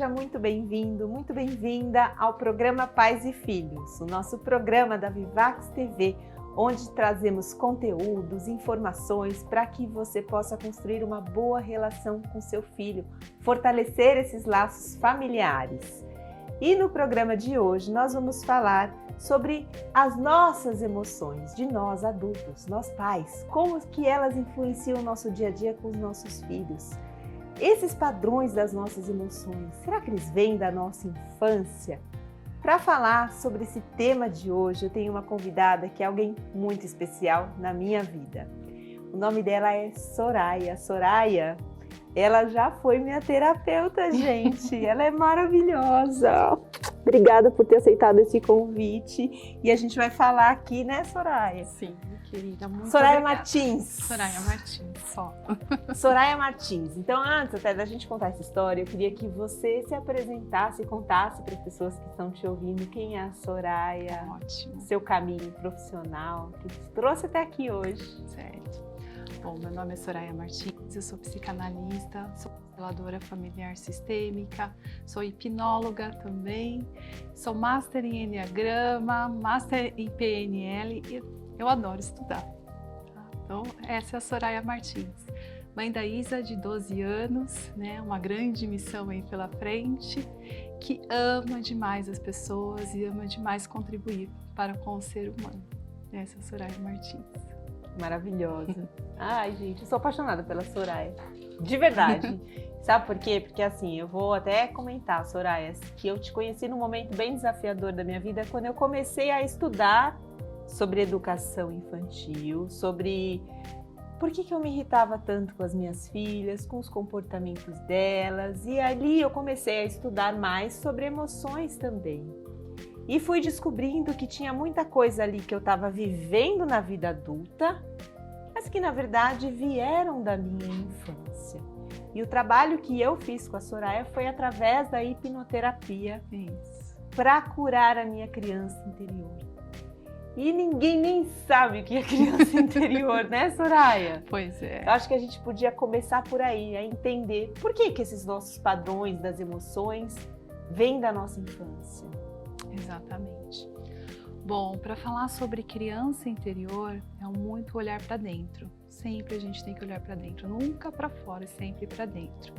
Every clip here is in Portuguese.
seja muito bem-vindo, muito bem-vinda ao programa Pais e Filhos, o nosso programa da Vivax TV, onde trazemos conteúdos, informações para que você possa construir uma boa relação com seu filho, fortalecer esses laços familiares. E no programa de hoje nós vamos falar sobre as nossas emoções, de nós adultos, nós pais, como que elas influenciam o nosso dia a dia com os nossos filhos. Esses padrões das nossas emoções, será que eles vêm da nossa infância? Para falar sobre esse tema de hoje, eu tenho uma convidada que é alguém muito especial na minha vida. O nome dela é Soraya. Soraya, ela já foi minha terapeuta, gente. Ela é maravilhosa. Obrigada por ter aceitado esse convite. E a gente vai falar aqui, né, Soraya? Sim, querida. Muito Soraya obrigada. Martins. Soraya Martins, só. Soraya Martins. Então, antes até da gente contar essa história, eu queria que você se apresentasse e contasse para as pessoas que estão te ouvindo quem é a Soraya. Ótimo. Seu caminho profissional, que te trouxe até aqui hoje. Certo. Bom, meu nome é Soraya Martins, eu sou psicanalista, sou consteladora familiar sistêmica, sou hipnóloga também, sou master em Enneagrama, master em PNL e eu adoro estudar. Então, essa é a Soraya Martins, mãe da Isa, de 12 anos, né? Uma grande missão aí pela frente, que ama demais as pessoas e ama demais contribuir para com o ser humano. Essa é a Soraya Martins. Maravilhosa. Ai, gente, eu sou apaixonada pela Soraya. De verdade. Sabe por quê? Porque assim, eu vou até comentar, Soraya, que eu te conheci num momento bem desafiador da minha vida, quando eu comecei a estudar sobre educação infantil, sobre por que eu me irritava tanto com as minhas filhas, com os comportamentos delas. E ali eu comecei a estudar mais sobre emoções também. E fui descobrindo que tinha muita coisa ali que eu estava vivendo na vida adulta, mas que na verdade vieram da minha infância. E o trabalho que eu fiz com a Soraya foi através da hipnoterapia para curar a minha criança interior. E ninguém nem sabe o que é criança interior, né, Soraya? Pois é. Eu acho que a gente podia começar por aí, a entender por que esses nossos padrões das emoções vêm da nossa infância. Exatamente. Bom, para falar sobre criança interior, é muito olhar para dentro. Sempre a gente tem que olhar para dentro, nunca para fora, sempre para dentro.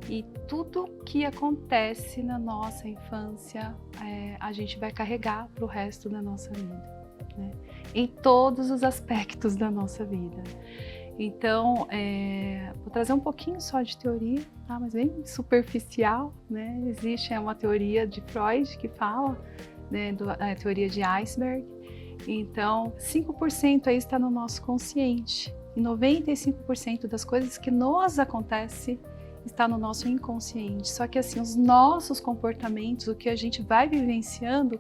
E tudo que acontece na nossa infância, a gente vai carregar para o resto da nossa vida, né? Em todos os aspectos da nossa vida. Então, vou trazer um pouquinho só de teoria, tá? Mas bem superficial, né? Existe uma teoria de Freud que fala, né, a teoria de iceberg. Então, 5% aí está no nosso consciente e 95% das coisas que nos acontecem está no nosso inconsciente. Só que assim, os nossos comportamentos, o que a gente vai vivenciando,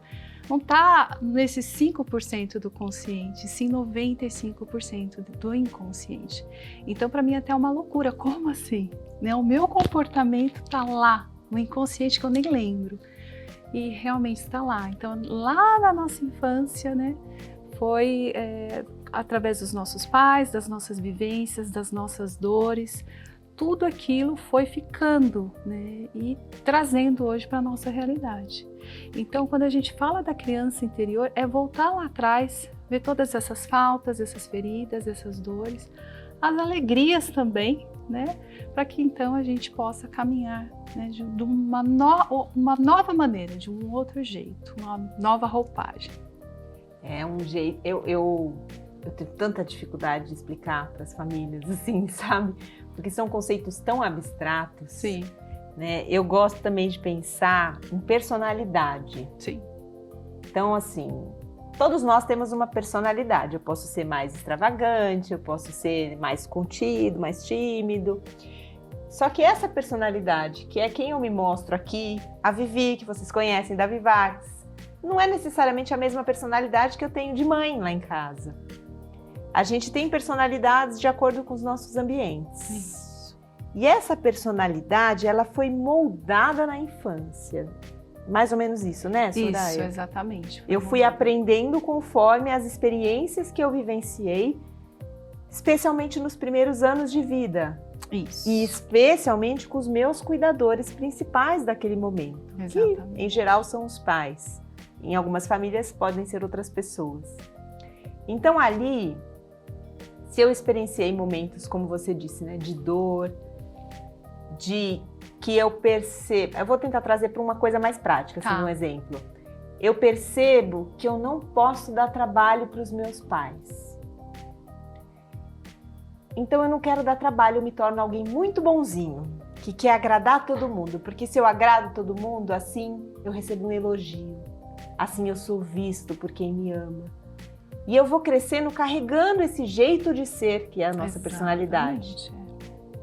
não está nesses 5% do consciente, sim 95% do inconsciente. Então, para mim, é até uma loucura. Como assim? Né? O meu comportamento está lá, no inconsciente, que eu nem lembro. E realmente está lá. Então, lá na nossa infância, né, foi através dos nossos pais, das nossas vivências, das nossas dores, tudo aquilo foi ficando, né, e trazendo hoje para a nossa realidade. Então, quando a gente fala da criança interior, é voltar lá atrás, ver todas essas faltas, essas feridas, essas dores, as alegrias também, né, para que então a gente possa caminhar, né, de uma nova maneira, de um outro jeito, uma nova roupagem. É um jeito, eu tenho tanta dificuldade de explicar para as famílias, assim, sabe? Porque são conceitos tão abstratos. Sim. Né? Eu gosto também de pensar em personalidade. Sim. Então, assim, todos nós temos uma personalidade. Eu posso ser mais extravagante, eu posso ser mais contido, mais tímido. Só que essa personalidade, que é quem eu me mostro aqui, a Vivi, que vocês conhecem da Vivax, não é necessariamente a mesma personalidade que eu tenho de mãe lá em casa. A gente tem personalidades de acordo com os nossos ambientes. Isso. E essa personalidade, ela foi moldada na infância. Mais ou menos isso, né, Soraya? Isso, exatamente. Eu fui aprendendo conforme as experiências que eu vivenciei, especialmente nos primeiros anos de vida. Isso. E especialmente com os meus cuidadores principais daquele momento, Exatamente. que em geral são os pais. Em algumas famílias podem ser outras pessoas. Então ali, se eu experienciei momentos, como você disse, né, de dor, de que eu percebo... Eu vou tentar trazer para uma coisa mais prática, assim, um exemplo. Eu percebo que eu não posso dar trabalho para os meus pais. Então eu não quero dar trabalho, eu me torno alguém muito bonzinho, que quer agradar todo mundo, porque se eu agrado todo mundo, assim eu recebo um elogio, assim eu sou visto por quem me ama. E eu vou crescendo carregando esse jeito de ser, que é a nossa personalidade.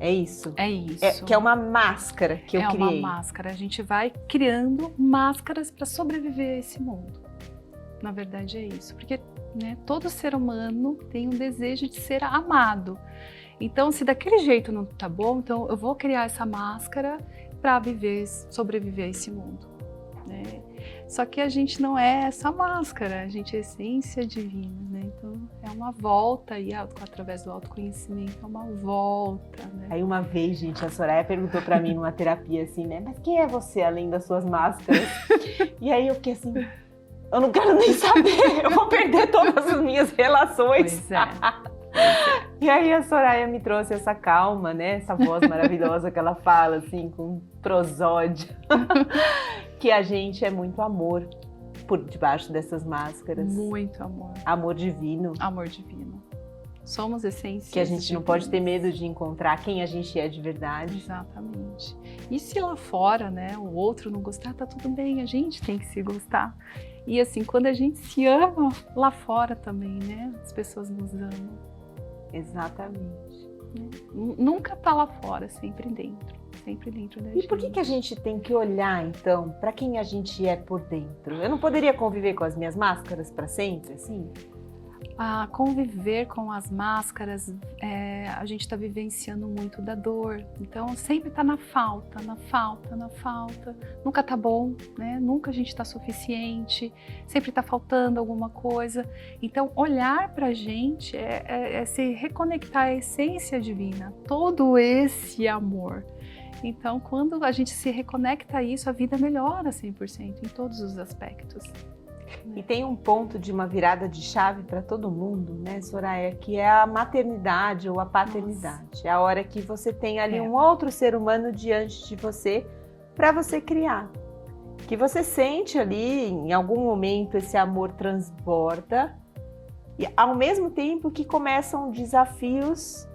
É isso? É isso. Que é uma máscara que eu criei. É uma máscara, a gente vai criando máscaras para sobreviver a esse mundo. Na verdade é isso, porque né, todo ser humano tem um desejo de ser amado. Então, se daquele jeito não tá bom, então eu vou criar essa máscara para sobreviver a esse mundo. Né? Só que a gente não é essa máscara, a gente é essência divina, né? Então é uma volta aí, através do autoconhecimento, é uma volta, né? Aí uma vez, gente, a Soraya perguntou para mim numa terapia assim, né? Mas quem é você além das suas máscaras? E aí eu fiquei assim... Eu não quero nem saber, eu vou perder todas as minhas relações. Pois é. E aí a Soraya me trouxe essa calma, né? Essa voz maravilhosa que ela fala, assim, com prosódia. Que a gente é muito amor por debaixo dessas máscaras. Muito amor. Amor divino. Amor divino. Somos essências. Que a gente não pode ter medo de encontrar quem a gente é de verdade. Exatamente. E se lá fora, né, o outro não gostar, tá tudo bem, a gente tem que se gostar. E assim, quando a gente se ama, lá fora também, né, as pessoas nos amam. Exatamente. Nunca tá lá fora, sempre dentro da gente. E por que a gente tem que olhar, então, para quem a gente é por dentro? Eu não poderia conviver com as minhas máscaras para sempre, assim? A conviver com as máscaras, a gente está vivenciando muito da dor. Então, sempre está na falta. Nunca tá bom, né? Nunca a gente está suficiente. Sempre está faltando alguma coisa. Então, olhar para a gente é se reconectar à essência divina. Todo esse amor. Então, quando a gente se reconecta a isso, a vida melhora 100% em todos os aspectos. E tem um ponto de uma virada de chave para todo mundo, né, Soraya, que é a maternidade ou a paternidade. Nossa. É a hora que você tem ali um outro ser humano diante de você para você criar. Que você sente ali, em algum momento, esse amor transborda e ao mesmo tempo que começam desafios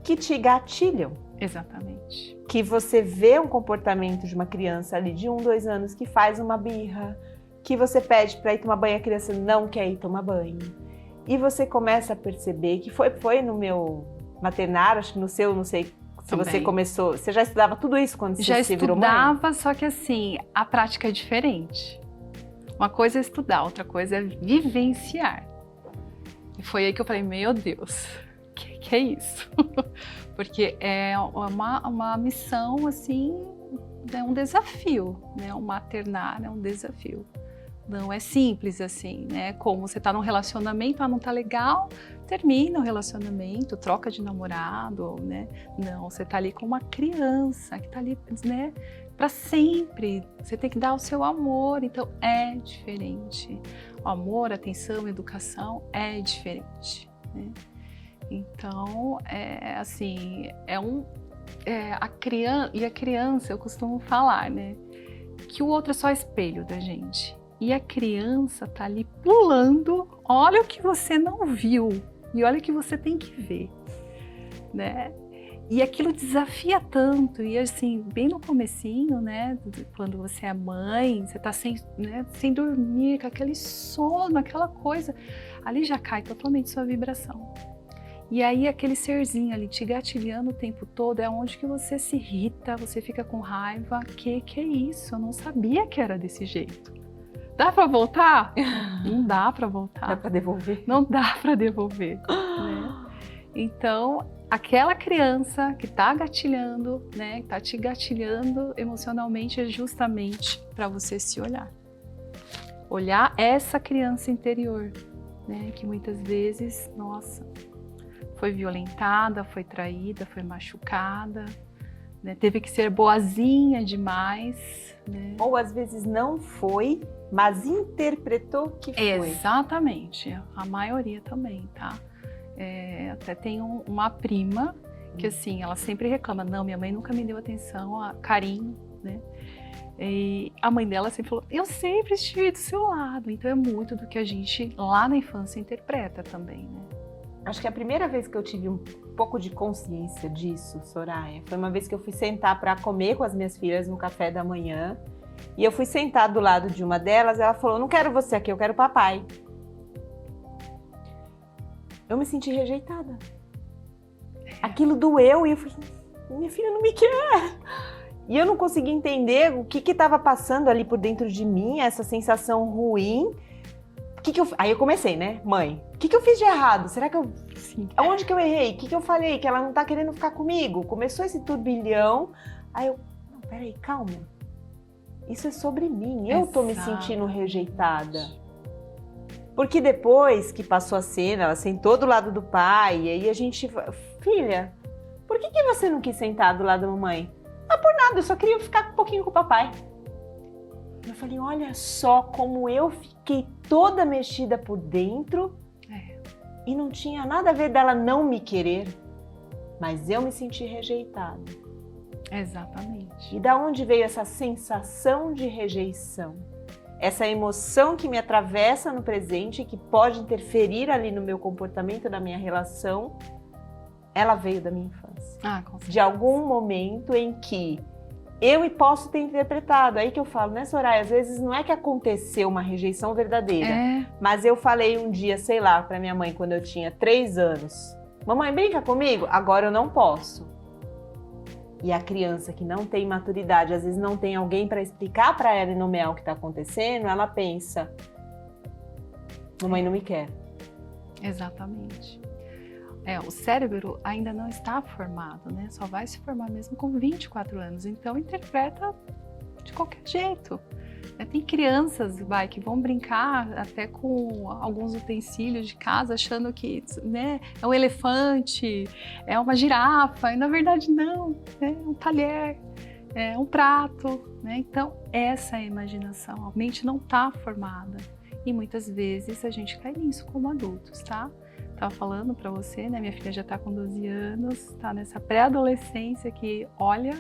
que te gatilham. Exatamente. Que você vê um comportamento de uma criança ali de 1, 2 anos que faz uma birra, que você pede para ir tomar banho, a criança não quer ir tomar banho. E você começa a perceber que foi no meu maternário, acho que no seu, não sei se também. Você começou... Você já estudava tudo isso quando você virou mãe? Já estudava, só que assim, a prática é diferente. Uma coisa é estudar, outra coisa é vivenciar. E foi aí que eu falei, meu Deus, que é isso? Porque é uma missão, assim, é um desafio, né? O maternar é um desafio. Não é simples assim, né? Como você tá num relacionamento, não tá legal, termina o relacionamento, troca de namorado, né? Não, você tá ali com uma criança que tá ali, né? Para sempre. Você tem que dar o seu amor, então é diferente. O amor, a atenção, a educação é diferente, né? Então, assim, a criança, eu costumo falar, né? Que o outro é só espelho da gente. E a criança tá ali pulando, olha o que você não viu e olha o que você tem que ver, né? E aquilo desafia tanto, e assim, bem no comecinho, né, quando você é mãe, você tá sem dormir, com aquele sono, aquela coisa, ali já cai totalmente sua vibração. E aí aquele serzinho ali te gatilhando o tempo todo é onde que você se irrita, você fica com raiva, que é isso? Eu não sabia que era desse jeito. Dá para voltar? Não dá para voltar. Dá para devolver? Não dá para devolver, né? Então, aquela criança que está gatilhando, né, que está te gatilhando emocionalmente é justamente para você se olhar. Olhar essa criança interior, né, que muitas vezes, nossa, foi violentada, foi traída, foi machucada, né? Teve que ser boazinha demais, né? Ou às vezes não foi, mas interpretou que foi. Exatamente, a maioria também, tá? Até tem uma prima que assim, ela sempre reclama, não, minha mãe nunca me deu atenção, carinho, né? E a mãe dela sempre falou, eu sempre estive do seu lado. Então é muito do que a gente lá na infância interpreta também, né? Acho que a primeira vez que eu tive um pouco de consciência disso, Soraya, foi uma vez que eu fui sentar para comer com as minhas filhas no café da manhã. E eu fui sentar do lado de uma delas, ela falou, não quero você aqui, eu quero papai. Eu me senti rejeitada. Aquilo doeu e eu falei, minha filha não me quer. E eu não conseguia entender o que estava passando ali por dentro de mim, essa sensação ruim. Aí eu comecei, né? Mãe, o que eu fiz de errado? Será que eu... Sim. Onde que eu errei? O que eu falei? Que ela não tá querendo ficar comigo? Começou esse turbilhão. Aí eu, não, peraí, calma. Isso é sobre mim. Eu tô me sentindo rejeitada. Porque depois que passou a cena, ela sentou do lado do pai, e aí a gente... Filha, por que você não quis sentar do lado da mamãe? Ah, por nada, eu só queria ficar um pouquinho com o papai. Eu falei, olha só como eu fiquei toda mexida por dentro e não tinha nada a ver dela não me querer, mas eu me senti rejeitada. Exatamente. E da onde veio essa sensação de rejeição? Essa emoção que me atravessa no presente, que pode interferir ali no meu comportamento, na minha relação, ela veio da minha infância. Com certeza. De algum momento em que eu posso ter interpretado. Aí que eu falo, né, Soraya? Às vezes não é que aconteceu uma rejeição verdadeira, mas eu falei um dia, sei lá, pra minha mãe quando eu tinha 3 anos, mamãe, brinca comigo? Agora eu não posso. E a criança que não tem maturidade, às vezes não tem alguém para explicar para ela e nomear o que está acontecendo, ela pensa, mamãe não me quer. Exatamente. O cérebro ainda não está formado, né? Só vai se formar mesmo com 24 anos. Então, interpreta de qualquer jeito. Tem crianças, que vão brincar até com alguns utensílios de casa, achando que, né, é um elefante, é uma girafa. E, na verdade, não. É um talher, é um prato, né? Então, essa é a imaginação. A mente não está formada. E, muitas vezes, a gente cai nisso como adultos, tá? Estava falando para você, né? Minha filha já está com 12 anos, está nessa pré-adolescência que, olha,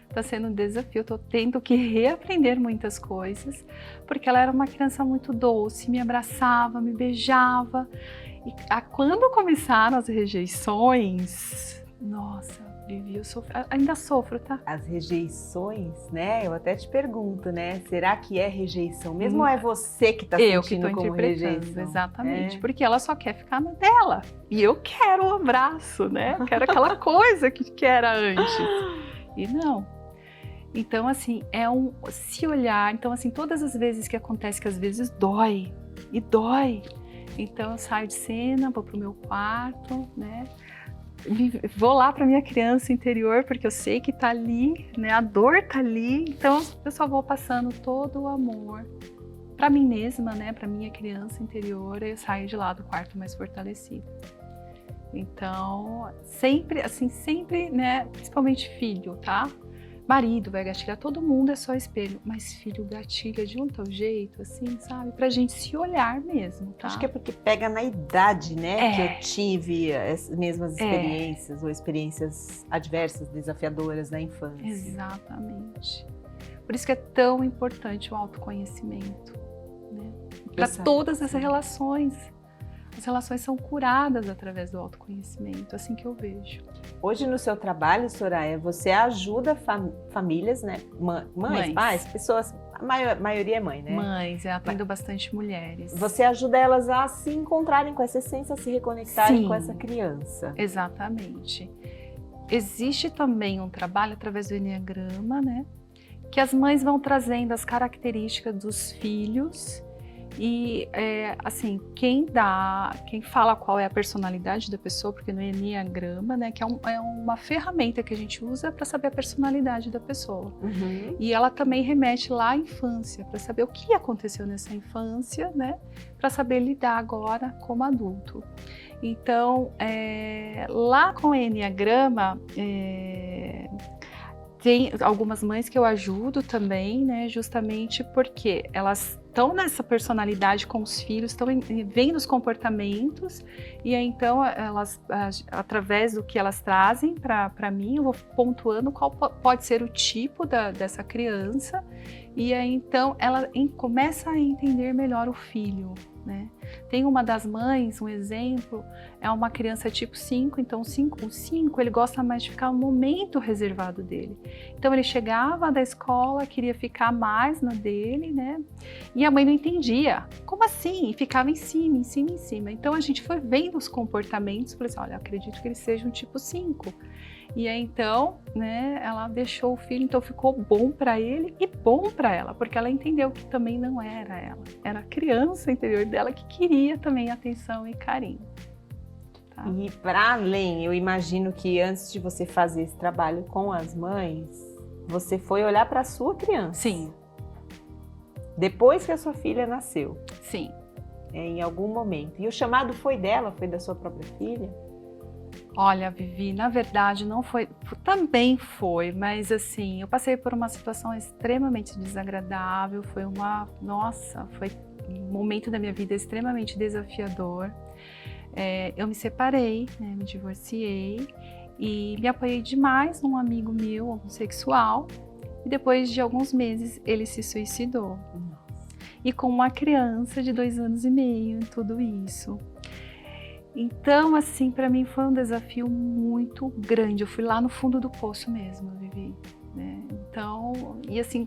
está sendo um desafio. Estou tendo que reaprender muitas coisas, porque ela era uma criança muito doce, me abraçava, me beijava. E quando começaram as rejeições, nossa, Vivi, ainda sofro, tá? As rejeições, né? Eu até te pergunto, né? Será que é rejeição mesmo ou é você que está sentindo como rejeição? Exatamente, porque ela só quer ficar na dela. E eu quero um abraço, né? Quero aquela coisa que era antes. E não. Então, assim, se olhar. Então, assim, todas as vezes que acontece, que às vezes dói, e dói. Então, eu saio de cena, vou pro meu quarto, né? Vou lá para minha criança interior, porque eu sei que tá ali, né? A dor tá ali. Então, eu só vou passando todo o amor para mim mesma, né? Para minha criança interior, e eu saio de lá do quarto mais fortalecida. Então, sempre, assim, sempre, né? Principalmente filho, tá? Marido vai gatilhar, todo mundo é só espelho, mas filho gatilha de um tal jeito, assim, sabe? Pra gente se olhar mesmo, tá? Acho que é porque pega na idade, né? Que eu tive as mesmas experiências, ou experiências adversas, desafiadoras na infância. Exatamente. Por isso que é tão importante o autoconhecimento, né? Para todas as relações. As relações são curadas através do autoconhecimento, assim que eu vejo. Hoje no seu trabalho, Soraya, você ajuda famílias, né? Mães, pais, pessoas, a maioria é mãe, né? Mães, eu atendo bastante mulheres. Você ajuda elas a se encontrarem com essa essência, a se reconectarem com essa criança. Exatamente. Existe também um trabalho através do Enneagrama, né? Que as mães vão trazendo as características dos filhos E, assim, quem fala qual é a personalidade da pessoa, porque no Enneagrama, né, que é uma ferramenta que a gente usa para saber a personalidade da pessoa. Uhum. E ela também remete lá à infância, para saber o que aconteceu nessa infância, né, para saber lidar agora como adulto. Então, lá com o Enneagrama, tem algumas mães que eu ajudo também, né, justamente porque elas estão nessa personalidade com os filhos, estão vendo os comportamentos, e aí então elas, através do que elas trazem para mim, eu vou pontuando qual pode ser o tipo dessa criança, e aí então ela começa a entender melhor o filho, né? Tem uma das mães, um exemplo, é uma criança tipo 5, então o 5 ele gosta mais de ficar no momento reservado dele. Então ele chegava da escola, queria ficar mais na dele, né? E a mãe não entendia. Como assim? E ficava em cima, em cima, em cima. Então a gente foi vendo os comportamentos e falou assim, olha, acredito que ele seja um tipo 5. E aí então, né, ela deixou o filho, então ficou bom para ele e bom para ela, porque ela entendeu que também não era ela, era a criança interior dela que queria também atenção e carinho. Tá? E para além, eu imagino que antes de você fazer esse trabalho com as mães, você foi olhar para a sua criança. Sim. Depois que a sua filha nasceu. Sim. Em algum momento. E o chamado foi dela, foi da sua própria filha? Olha, Vivi, na verdade não foi, também foi, mas assim, eu passei por uma situação extremamente desagradável, foi um momento da minha vida extremamente desafiador. Eu me separei, né, me divorciei e me apoiei demais num amigo meu, homossexual, e depois de alguns meses ele se suicidou. E com uma criança de 2 anos e meio, tudo isso. Então, assim, para mim foi um desafio muito grande. Eu fui lá no fundo do poço mesmo, Vivi, né? Então, e assim,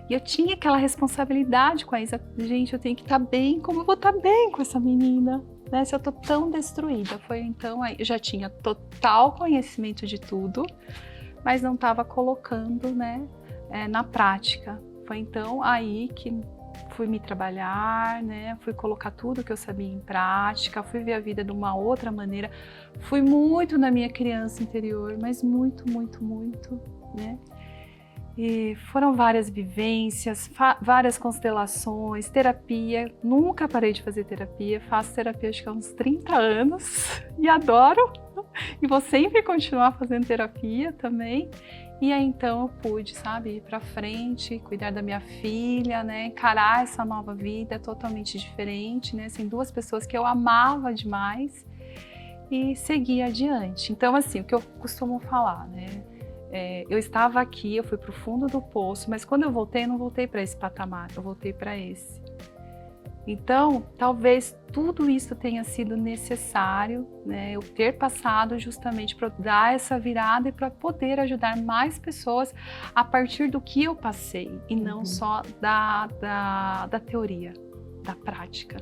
eu tinha aquela responsabilidade com a Isa. Gente, eu tenho que estar bem, como eu vou estar bem com essa menina, né? Se eu tô tão destruída. Foi então, aí eu já tinha total conhecimento de tudo, mas não estava colocando, né, na prática. Foi então aí que fui me trabalhar, né? Fui colocar tudo que eu sabia em prática, fui ver a vida de uma outra maneira. Fui muito na minha criança interior, mas muito, muito, muito, né? E foram várias vivências, várias constelações, terapia. Nunca parei de fazer terapia, faço terapia acho que há uns 30 anos e adoro. E vou sempre continuar fazendo terapia também. E aí então eu pude, sabe, ir pra frente, cuidar da minha filha, né, encarar essa nova vida totalmente diferente, né, assim, 2 pessoas que eu amava demais e seguir adiante. Então, assim, o que eu costumo falar, né, eu estava aqui, eu fui pro fundo do poço, mas quando eu voltei, eu não voltei para esse patamar, eu voltei para esse. Então, talvez tudo isso tenha sido necessário, né, eu ter passado justamente para dar essa virada e para poder ajudar mais pessoas a partir do que eu passei e não só da teoria, da prática.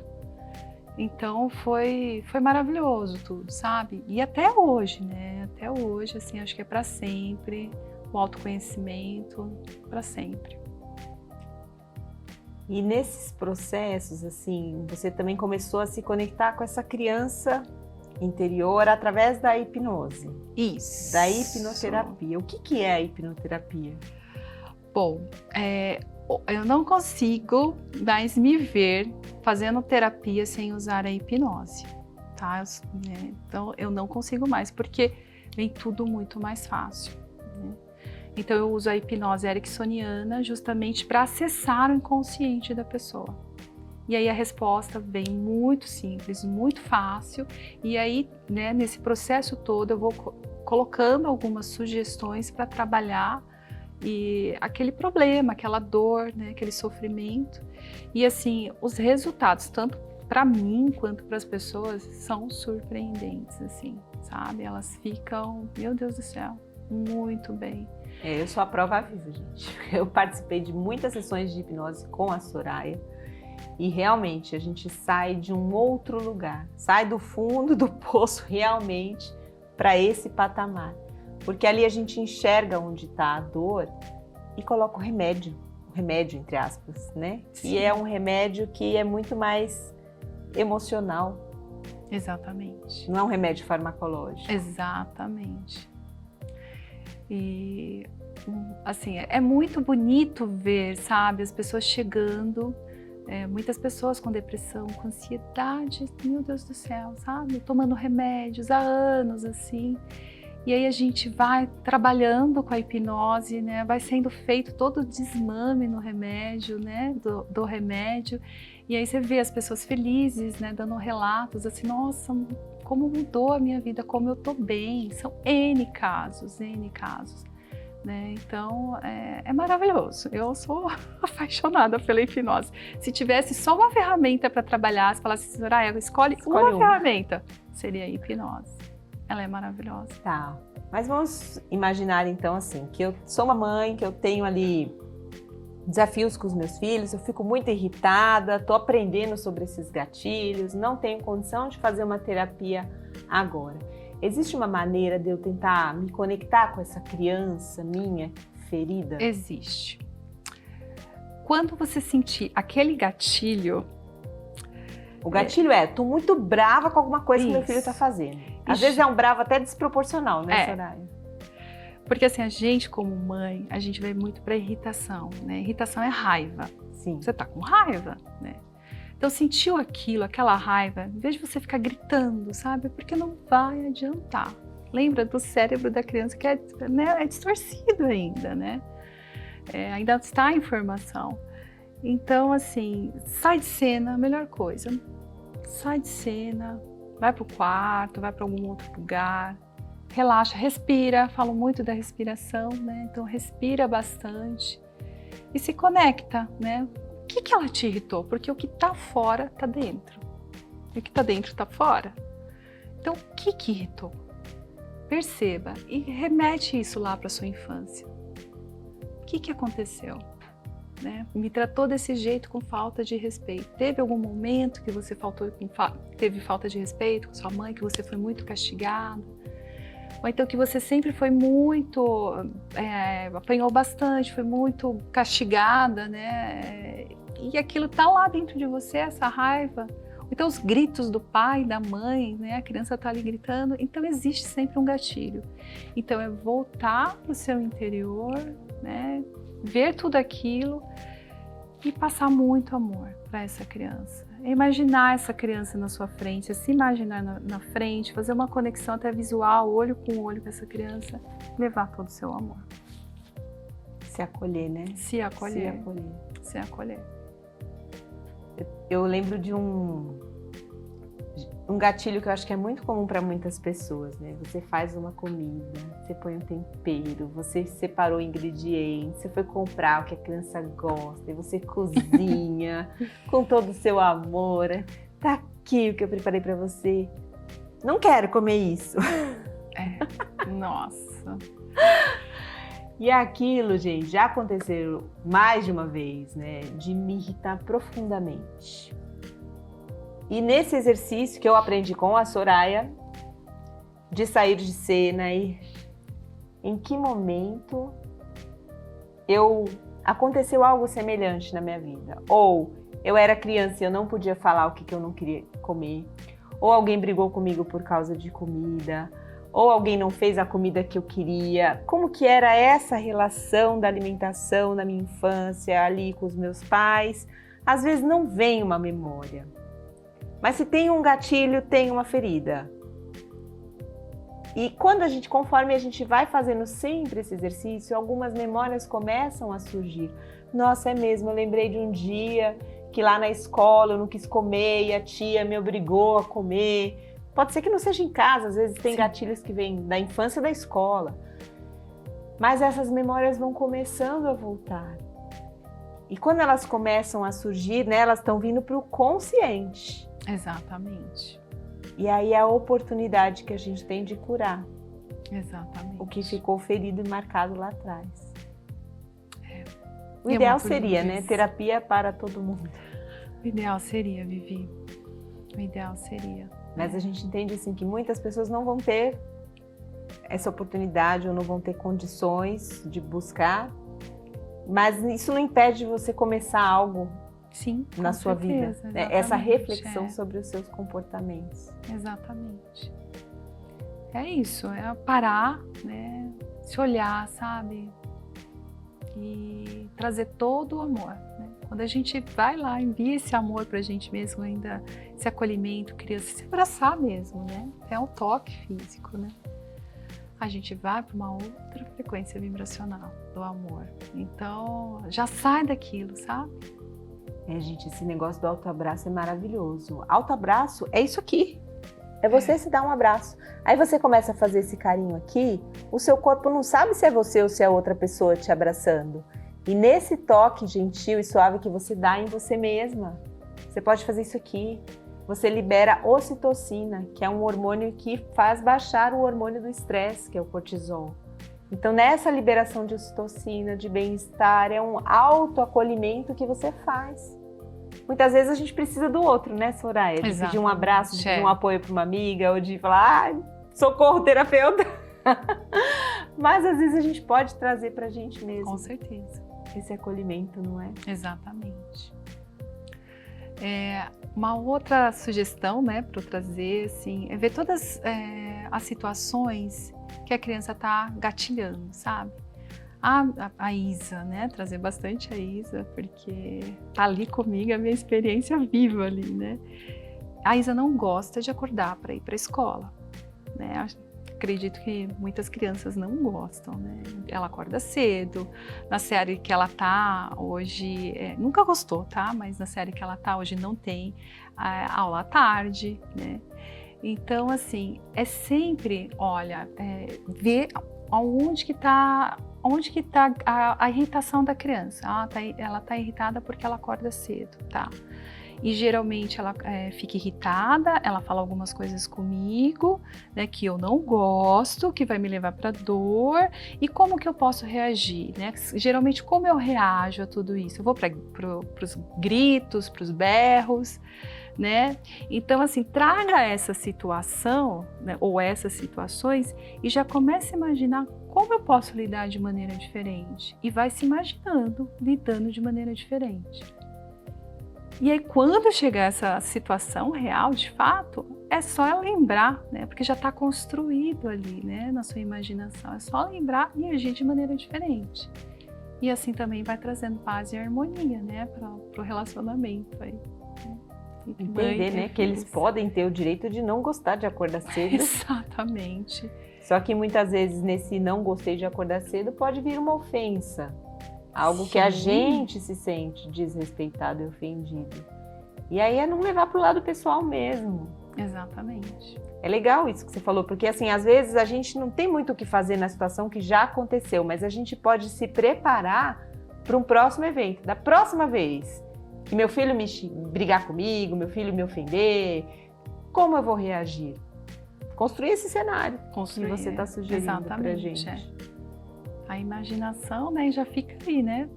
Então, foi maravilhoso tudo, sabe? E até hoje, né? Até hoje, assim, acho que é para sempre, o autoconhecimento, para sempre. E nesses processos, assim, você também começou a se conectar com essa criança interior através da hipnose. Isso. Da hipnoterapia. O que é a hipnoterapia? Bom, eu não consigo mais me ver fazendo terapia sem usar a hipnose, tá? Então, eu não consigo mais, porque vem tudo muito mais fácil, né? Então eu uso a hipnose ericksoniana justamente para acessar o inconsciente da pessoa. E aí a resposta vem muito simples, muito fácil. E aí, né, nesse processo todo eu vou colocando algumas sugestões para trabalhar aquele problema, aquela dor, né, aquele sofrimento. E assim, os resultados, tanto para mim quanto para as pessoas, são surpreendentes, assim, sabe? Elas ficam, meu Deus do céu, muito bem. Eu sou a prova viva, gente. Eu participei de muitas sessões de hipnose com a Soraya e realmente a gente sai de um outro lugar, sai do fundo do poço realmente para esse patamar, porque ali a gente enxerga onde está a dor e coloca o remédio. remédio, entre aspas, né? Sim. E é um remédio que é muito mais emocional. Exatamente. Não é um remédio farmacológico. Exatamente. E, assim, é muito bonito ver, sabe, as pessoas chegando, muitas pessoas com depressão, com ansiedade, meu Deus do céu, sabe, tomando remédios há anos, assim. E aí a gente vai trabalhando com a hipnose, né? Vai sendo feito todo o desmame no remédio, né? Do remédio. E aí você vê as pessoas felizes, né? Dando relatos assim, nossa, como mudou a minha vida, como eu tô bem. São N casos, né? Então, é maravilhoso. Eu sou apaixonada pela hipnose. Se tivesse só uma ferramenta para trabalhar, se falasse, Soraya, escolhe uma ferramenta, seria a hipnose. Ela é maravilhosa. Tá, mas vamos imaginar então assim, que eu sou uma mãe, que eu tenho ali desafios com os meus filhos, eu fico muito irritada, estou aprendendo sobre esses gatilhos, não tenho condição de fazer uma terapia agora. Existe uma maneira de eu tentar me conectar com essa criança minha ferida? Existe. Quando você sentir aquele gatilho... O gatilho tô muito brava com alguma coisa que meu filho está fazendo. Às vezes é um bravo até desproporcional, né, Soraya? Porque assim, a gente como mãe, a gente vai muito para irritação, né? Irritação é raiva. Sim. Você tá com raiva, né? Então sentiu aquilo, aquela raiva, em vez de você ficar gritando, sabe? Porque não vai adiantar. Lembra do cérebro da criança que é distorcido ainda, né? Ainda está em formação. Então, assim, sai de cena, a melhor coisa. Sai de cena, vai pro quarto, vai para algum outro lugar, relaxa, respira, falo muito da respiração, né? Então respira bastante e se conecta, né? O que ela te irritou? Porque o que tá fora tá dentro. E o que tá dentro tá fora. Então, o que irritou? Perceba e remete isso lá para sua infância. O que aconteceu? Né? Me tratou desse jeito com falta de respeito. Teve algum momento que você teve falta de respeito com sua mãe, que você foi muito castigado? Ou então que você sempre foi muito, apanhou bastante, foi muito castigada, né? E aquilo tá lá dentro de você, essa raiva. Então os gritos do pai, da mãe, né? A criança tá ali gritando, então existe sempre um gatilho. Então é voltar pro seu interior, né? Ver tudo aquilo e passar muito amor para essa criança. Imaginar essa criança na sua frente, se imaginar na frente, fazer uma conexão até visual, olho com olho com essa criança, levar todo o seu amor. Se acolher, né? Se acolher. Se acolher. Se acolher. Eu lembro de um gatilho que eu acho que é muito comum para muitas pessoas, né? Você faz uma comida, você põe um tempero, você separou ingredientes, você foi comprar o que a criança gosta, e você cozinha com todo o seu amor. Tá aqui o que eu preparei para você. Não quero comer isso. Nossa. E aquilo, gente, já aconteceu mais de uma vez, né? De me irritar profundamente. E nesse exercício que eu aprendi com a Soraya, de sair de cena e em que momento aconteceu algo semelhante na minha vida. Ou eu era criança e eu não podia falar o que eu não queria comer. Ou alguém brigou comigo por causa de comida. Ou alguém não fez a comida que eu queria. Como que era essa relação da alimentação na minha infância ali com os meus pais? Às vezes não vem uma memória. Mas se tem um gatilho, tem uma ferida. E conforme a gente vai fazendo sempre esse exercício, algumas memórias começam a surgir. Nossa, é mesmo, eu lembrei de um dia que lá na escola eu não quis comer e a tia me obrigou a comer. Pode ser que não seja em casa, às vezes tem gatilhos que vêm da infância e da escola. Mas essas memórias vão começando a voltar. E quando elas começam a surgir, né, elas estão vindo para o consciente. Exatamente. E aí é a oportunidade que a gente tem de curar. Exatamente. O que ficou ferido e marcado lá atrás. O ideal seria, né? Terapia para todo mundo. O ideal seria, Vivi. O ideal seria. Mas a gente entende assim que muitas pessoas não vão ter essa oportunidade ou não vão ter condições de buscar. Mas isso não impede de você começar algo Sim, na sua vida. Essa reflexão sobre os seus comportamentos. Exatamente. É isso, é parar, né? Se olhar, sabe? E trazer todo o amor, né? Quando a gente vai lá, envia esse amor pra gente mesmo, ainda esse acolhimento, criança, se abraçar mesmo, né? É um toque físico, né? A gente vai para uma outra frequência vibracional do amor. Então, já sai daquilo, sabe? Gente, esse negócio do autoabraço é maravilhoso. Autoabraço é isso aqui. É você se dar um abraço. Aí você começa a fazer esse carinho aqui, o seu corpo não sabe se é você ou se é outra pessoa te abraçando. E nesse toque gentil e suave que você dá em você mesma, você pode fazer isso aqui. Você libera ocitocina, que é um hormônio que faz baixar o hormônio do estresse, que é o cortisol. Então, nessa liberação de ocitocina, de bem-estar, é um autoacolhimento que você faz. Muitas vezes a gente precisa do outro, né, Soraya? De pedir um abraço, de pedir um apoio para uma amiga, ou de falar, socorro, terapeuta. Mas às vezes a gente pode trazer para a gente mesmo. Com certeza. Esse acolhimento, não é? Exatamente. Uma outra sugestão, né, para eu trazer, assim, é ver todas as situações que a criança está gatilhando, sabe? A Isa, né, trazer bastante a Isa, porque tá ali comigo, a minha experiência viva ali, né? A Isa não gosta de acordar para ir para a escola, né? Acredito que muitas crianças não gostam, né? Ela acorda cedo, na série que ela tá hoje, nunca gostou, tá? Mas na série que ela tá hoje não tem aula à tarde, né? Então, assim, é sempre, olha, ver onde que tá a irritação da criança. Ela tá irritada porque ela acorda cedo, tá? E geralmente ela fica irritada, ela fala algumas coisas comigo, né, que eu não gosto, que vai me levar para dor, e como que eu posso reagir, né? Geralmente, como eu reajo a tudo isso? Eu vou para os gritos, para os berros, né? Então, assim, traga essa situação, né, ou essas situações, e já comece a imaginar como eu posso lidar de maneira diferente. E vai se imaginando, lidando de maneira diferente. E aí, quando chegar essa situação real, de fato, é só ela lembrar, né? Porque já está construído ali, né? Na sua imaginação. É só lembrar e agir de maneira diferente. E assim também vai trazendo paz e harmonia, né? Para o relacionamento aí. Né? Entender, né? Que eles podem ter o direito de não gostar de acordar cedo. Exatamente. Só que muitas vezes nesse não gostei de acordar cedo pode vir uma ofensa. Algo que a gente se sente desrespeitado e ofendido. E aí é não levar para o lado pessoal mesmo. Exatamente. É legal isso que você falou, porque assim, às vezes a gente não tem muito o que fazer na situação que já aconteceu, mas a gente pode se preparar para um próximo evento. Da próxima vez que meu filho brigar comigo, meu filho me ofender, como eu vou reagir? Construir esse cenário que você está sugerindo para a gente. A imaginação, né, já fica ali, né?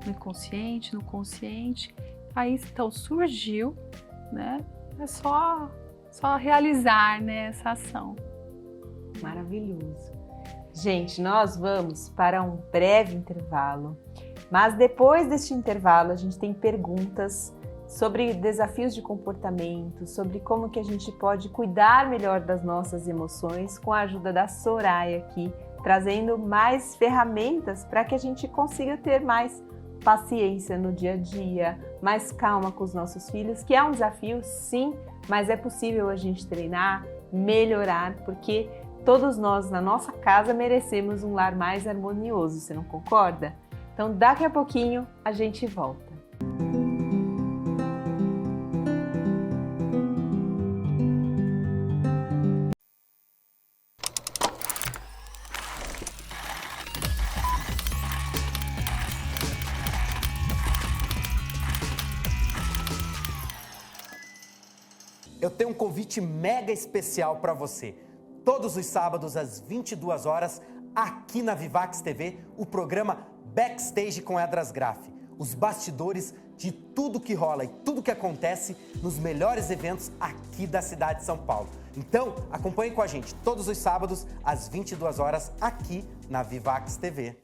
No inconsciente, no consciente. Aí, então, surgiu, né? É só realizar, né, essa ação. Maravilhoso. Gente, nós vamos para um breve intervalo. Mas depois deste intervalo, a gente tem perguntas sobre desafios de comportamento, sobre como que a gente pode cuidar melhor das nossas emoções com a ajuda da Soraya aqui, trazendo mais ferramentas para que a gente consiga ter mais paciência no dia a dia, mais calma com os nossos filhos, que é um desafio, sim, mas é possível a gente treinar, melhorar, porque todos nós na nossa casa merecemos um lar mais harmonioso, você não concorda? Então, daqui a pouquinho a gente volta. Eu tenho um convite mega especial para você. Todos os sábados às 22 horas, aqui na Vivax TV, o programa Backstage com Edras Graff. Os bastidores de tudo que rola e tudo que acontece nos melhores eventos aqui da cidade de São Paulo. Então, acompanhe com a gente todos os sábados às 22 horas, aqui na Vivax TV.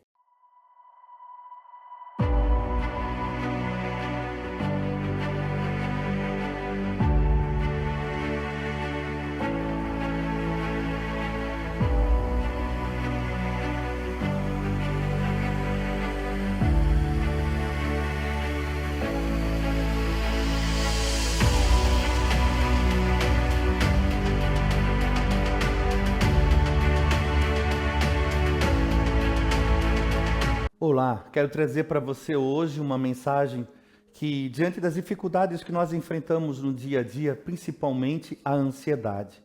Olá, quero trazer para você hoje uma mensagem que, diante das dificuldades que nós enfrentamos no dia a dia, principalmente a ansiedade.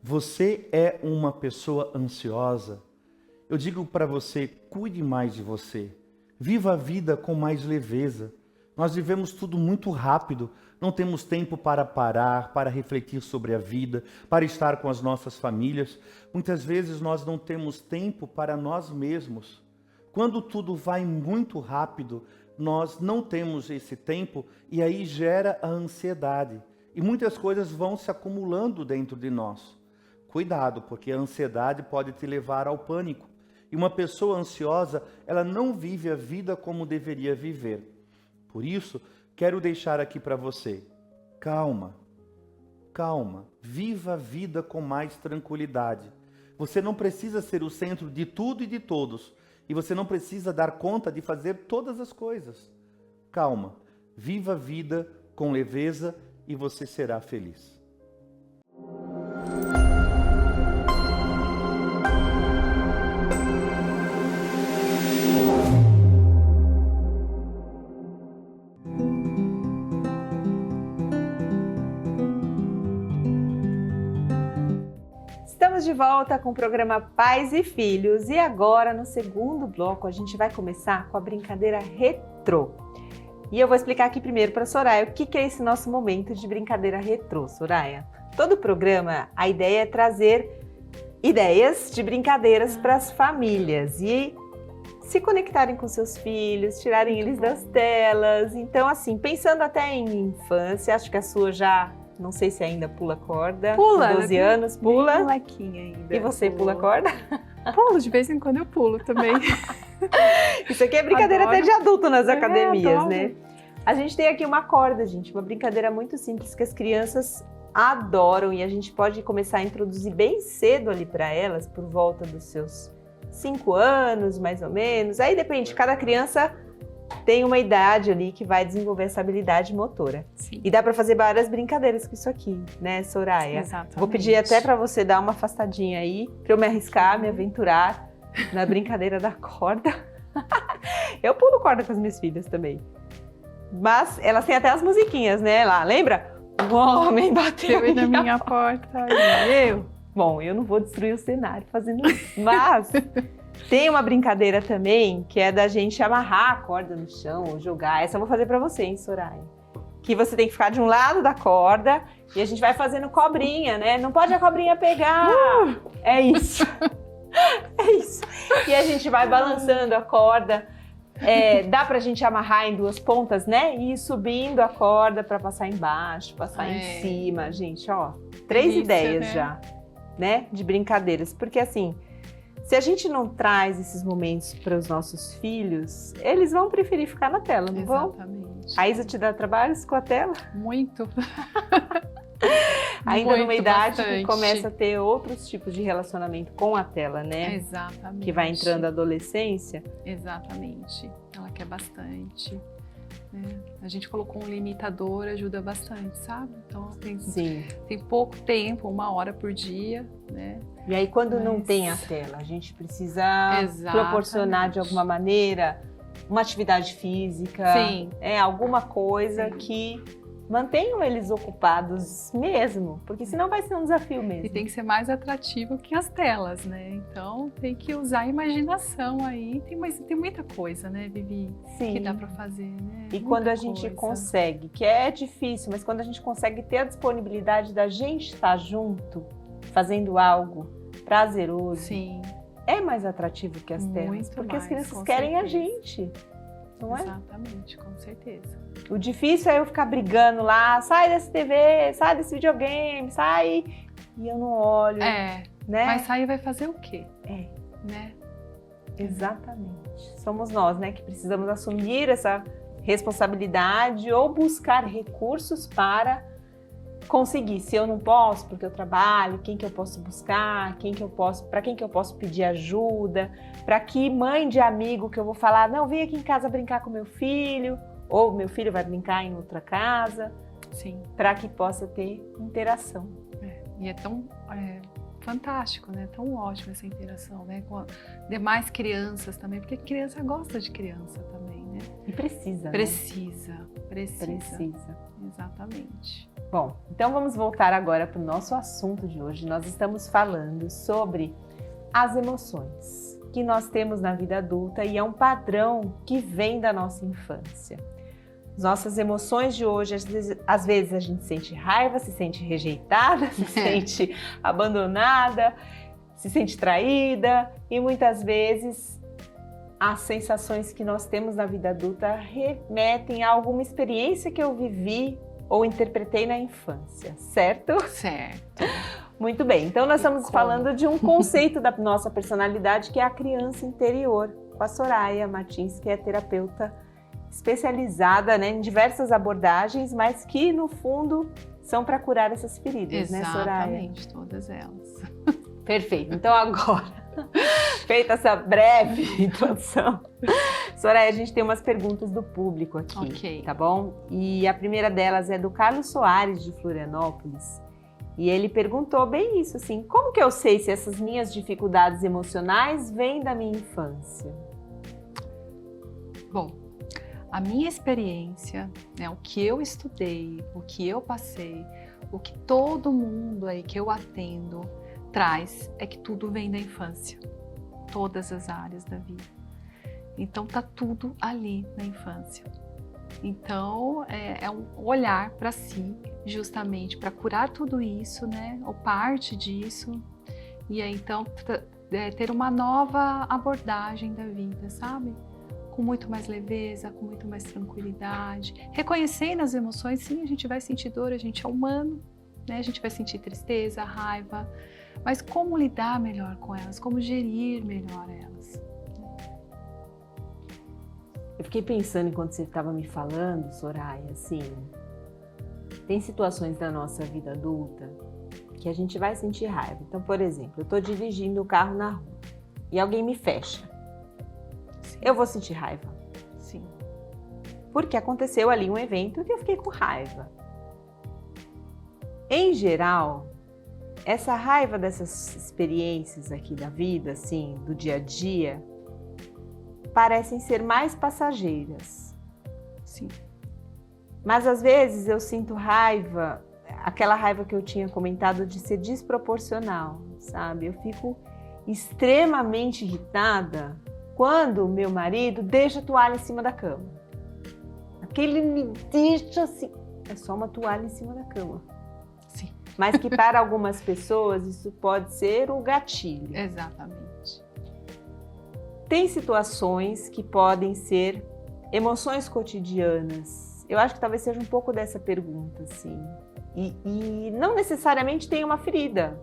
Você é uma pessoa ansiosa? Eu digo para você, cuide mais de você. Viva a vida com mais leveza. Nós vivemos tudo muito rápido, não temos tempo para parar, para refletir sobre a vida, para estar com as nossas famílias. Muitas vezes nós não temos tempo para nós mesmos. Quando tudo vai muito rápido, nós não temos esse tempo e aí gera a ansiedade. E muitas coisas vão se acumulando dentro de nós. Cuidado, porque a ansiedade pode te levar ao pânico. E uma pessoa ansiosa, ela não vive a vida como deveria viver. Por isso, quero deixar aqui para você, calma, calma, viva a vida com mais tranquilidade. Você não precisa ser o centro de tudo e de todos. E você não precisa dar conta de fazer todas as coisas. Calma, viva a vida com leveza e você será feliz. Estamos de volta com o programa Pais e Filhos e agora no segundo bloco a gente vai começar com a brincadeira retrô. E eu vou explicar aqui primeiro para a Soraya o que é esse nosso momento de brincadeira retrô, Soraya. Todo programa, a ideia é trazer ideias de brincadeiras para as famílias e se conectarem com seus filhos, tirarem eles das telas. Então assim, pensando até em infância, acho que a sua já... Não sei se ainda pula corda. Pula. 12 anos, pula. Molequinha ainda. E você pula corda? Pulo, de vez em quando eu pulo também. Isso aqui é brincadeira Adoro. até de adulto nas academias, adoro. né? A gente tem aqui uma corda, gente. Uma brincadeira muito simples que as crianças adoram. E a gente pode começar a introduzir bem cedo ali para elas, por volta dos seus 5 anos, mais ou menos. Aí depende, cada criança... tem uma idade ali que vai desenvolver essa habilidade motora. Sim. E dá para fazer várias brincadeiras com isso aqui, né, Soraya? Exatamente. Vou pedir até para você dar uma afastadinha aí, para eu me arriscar, me aventurar na brincadeira da corda. Eu pulo corda com as minhas filhas também. Mas elas têm até as musiquinhas, né, lá. Lembra? O homem bateu na minha porta e eu. Bom, eu não vou destruir o cenário fazendo isso, mas... Tem uma brincadeira também, que é da gente amarrar a corda no chão ou jogar. Essa eu vou fazer pra você, hein, Soraya? Que você tem que ficar de um lado da corda e a gente vai fazendo cobrinha, né? Não pode a cobrinha pegar. É isso. É isso. E a gente vai balançando a corda. Dá pra gente amarrar em 2 pontas, né? E ir subindo a corda pra passar embaixo, passar em cima. Gente, ó, 3 ideias, né? Já, né? De brincadeiras. Porque assim... Se a gente não traz esses momentos para os nossos filhos, eles vão preferir ficar na tela, não vão? Exatamente. A Isa te dá trabalhos com a tela? Muito. Ainda Muito, numa idade bastante. que começa a ter outros tipos de relacionamento com a tela, né? Exatamente. Que vai entrando a adolescência. Exatamente. Ela quer bastante. Né? A gente colocou um limitador, ajuda bastante, sabe? Então tem pouco tempo, 1 hora por dia, né? E aí quando não tem a tela, a gente precisa proporcionar de alguma maneira uma atividade física, alguma coisa que mantenham eles ocupados mesmo, porque senão vai ser um desafio mesmo. E tem que ser mais atrativo que as telas, né? Então tem que usar a imaginação aí. Tem muita coisa, né, Vivi? Sim. Que dá para fazer, né? E quando a gente consegue, que é difícil, mas quando a gente consegue ter a disponibilidade da gente estar junto, fazendo algo prazeroso, sim, é mais atrativo que as telas, muito porque mais, as crianças com querem certeza. a gente, não é? Exatamente, com certeza. O difícil é eu ficar brigando lá, sai dessa TV, sai desse videogame, sai, e eu não olho, né? Mas sair vai fazer o quê? Né? Exatamente. Somos nós, né, que precisamos assumir essa responsabilidade ou buscar recursos para conseguir. Se eu não posso, porque eu trabalho, quem que eu posso buscar, para quem que eu posso pedir ajuda, para que mãe de amigo que eu vou falar, não, vem aqui em casa brincar com meu filho, ou meu filho vai brincar em outra casa, sim, para que possa ter interação. E é tão fantástico, né? Tão ótimo essa interação, né? Com demais crianças também, porque criança gosta de criança também, né? E precisa, Precisa. Precisa. Exatamente. Bom, então vamos voltar agora para o nosso assunto de hoje. Nós estamos falando sobre as emoções que nós temos na vida adulta e é um padrão que vem da nossa infância. Nossas emoções de hoje, às vezes a gente sente raiva, se sente rejeitada, se sente abandonada, se sente traída e muitas vezes as sensações que nós temos na vida adulta remetem a alguma experiência que eu vivi ou interpretei na infância, certo? Certo. Muito bem, então nós estamos falando de um conceito da nossa personalidade que é a criança interior, com a Soraya Martins, que é terapeuta especializada, né, em diversas abordagens, mas que no fundo são para curar essas feridas, né, Soraya? Exatamente, todas elas. Perfeito, então agora, feita essa breve introdução, Soraya, a gente tem umas perguntas do público aqui, tá bom? E a primeira delas é do Carlos Soares, de Florianópolis, e ele perguntou bem isso, assim, como que eu sei se essas minhas dificuldades emocionais vêm da minha infância? Bom, a minha experiência, né, o que eu estudei, o que eu passei, o que todo mundo aí que eu atendo traz é que tudo vem da infância, todas as áreas da vida. Então tá tudo ali na infância. Então é um olhar para si, justamente para curar tudo isso, né, ou parte disso, e aí então ter uma nova abordagem da vida, sabe? Com muito mais leveza, com muito mais tranquilidade, reconhecendo as emoções. Sim, a gente vai sentir dor, a gente é humano, né? A gente vai sentir tristeza, raiva, mas como lidar melhor com elas, como gerir melhor elas. Eu fiquei pensando enquanto você estava me falando, Soraya, assim, tem situações da nossa vida adulta que a gente vai sentir raiva. Então, por exemplo, eu estou dirigindo o carro na rua e alguém me fecha. Sim. Eu vou sentir raiva. Sim. Porque aconteceu ali um evento que eu fiquei com raiva. Em geral, essa raiva dessas experiências aqui da vida, assim, do dia a dia, parecem ser mais passageiras. Sim. Mas às vezes eu sinto raiva, aquela raiva que eu tinha comentado de ser desproporcional, sabe? Eu fico extremamente irritada quando o meu marido deixa a toalha em cima da cama. Aquele me deixa assim, é só uma toalha em cima da cama. Sim. Mas que para algumas pessoas isso pode ser o gatilho. Exatamente. Tem situações que podem ser emoções cotidianas. Eu acho que talvez seja um pouco dessa pergunta, assim. E não necessariamente tem uma ferida.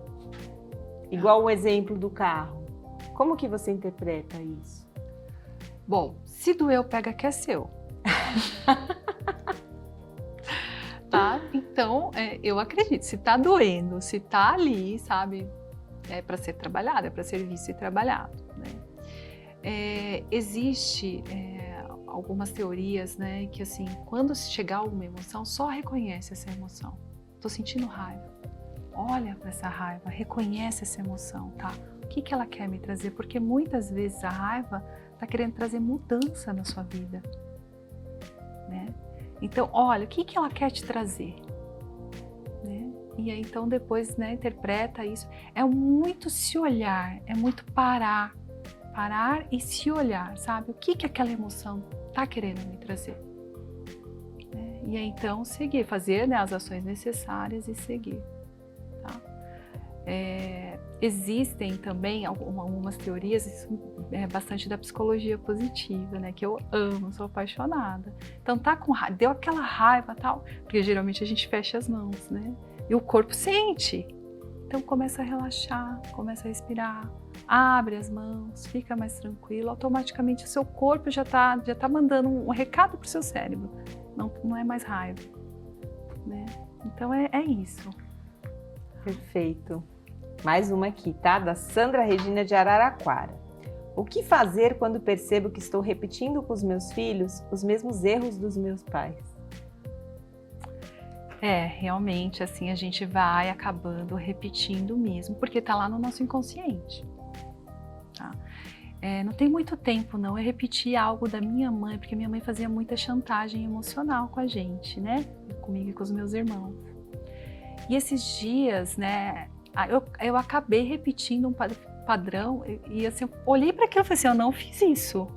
Igual o exemplo do carro. Como que você interpreta isso? Bom, se doeu, pega que é seu. Tá? Então, eu acredito, se tá doendo, se tá ali, sabe, é para ser trabalhado, é para ser visto e trabalhado, né? Existe algumas teorias, né, que assim, quando chegar uma emoção, só reconhece essa emoção. Tô sentindo raiva. Olha para essa raiva, reconhece essa emoção, tá? O que ela quer me trazer? Porque muitas vezes a raiva tá querendo trazer mudança na sua vida, né? Então, olha, o que ela quer te trazer? Né? E aí, então, depois, né, interpreta isso. É muito se olhar, é muito parar e se olhar, sabe? O que aquela emoção tá querendo me trazer? Né? E aí, então, seguir, fazer, né, as ações necessárias e seguir. Tá? Existem também algumas teorias, isso é bastante da psicologia positiva, né, que eu amo, sou apaixonada. Então tá com raiva, deu aquela raiva tal, porque geralmente a gente fecha as mãos, né, e o corpo sente. Então começa a relaxar, começa a respirar, abre as mãos, fica mais tranquilo, automaticamente o seu corpo já tá mandando um recado pro seu cérebro, não é mais raiva, né? Então é isso. Perfeito. Mais uma aqui, tá? Da Sandra Regina de Araraquara. O que fazer quando percebo que estou repetindo com os meus filhos os mesmos erros dos meus pais? Realmente, assim, a gente vai acabando repetindo mesmo, porque tá lá no nosso inconsciente, tá? Não tem muito tempo, não, eu repeti algo da minha mãe, porque minha mãe fazia muita chantagem emocional com a gente, né? Comigo e com os meus irmãos. E esses dias, né, eu acabei repetindo um padrão, e assim, eu olhei para aquilo e falei assim, eu não fiz isso.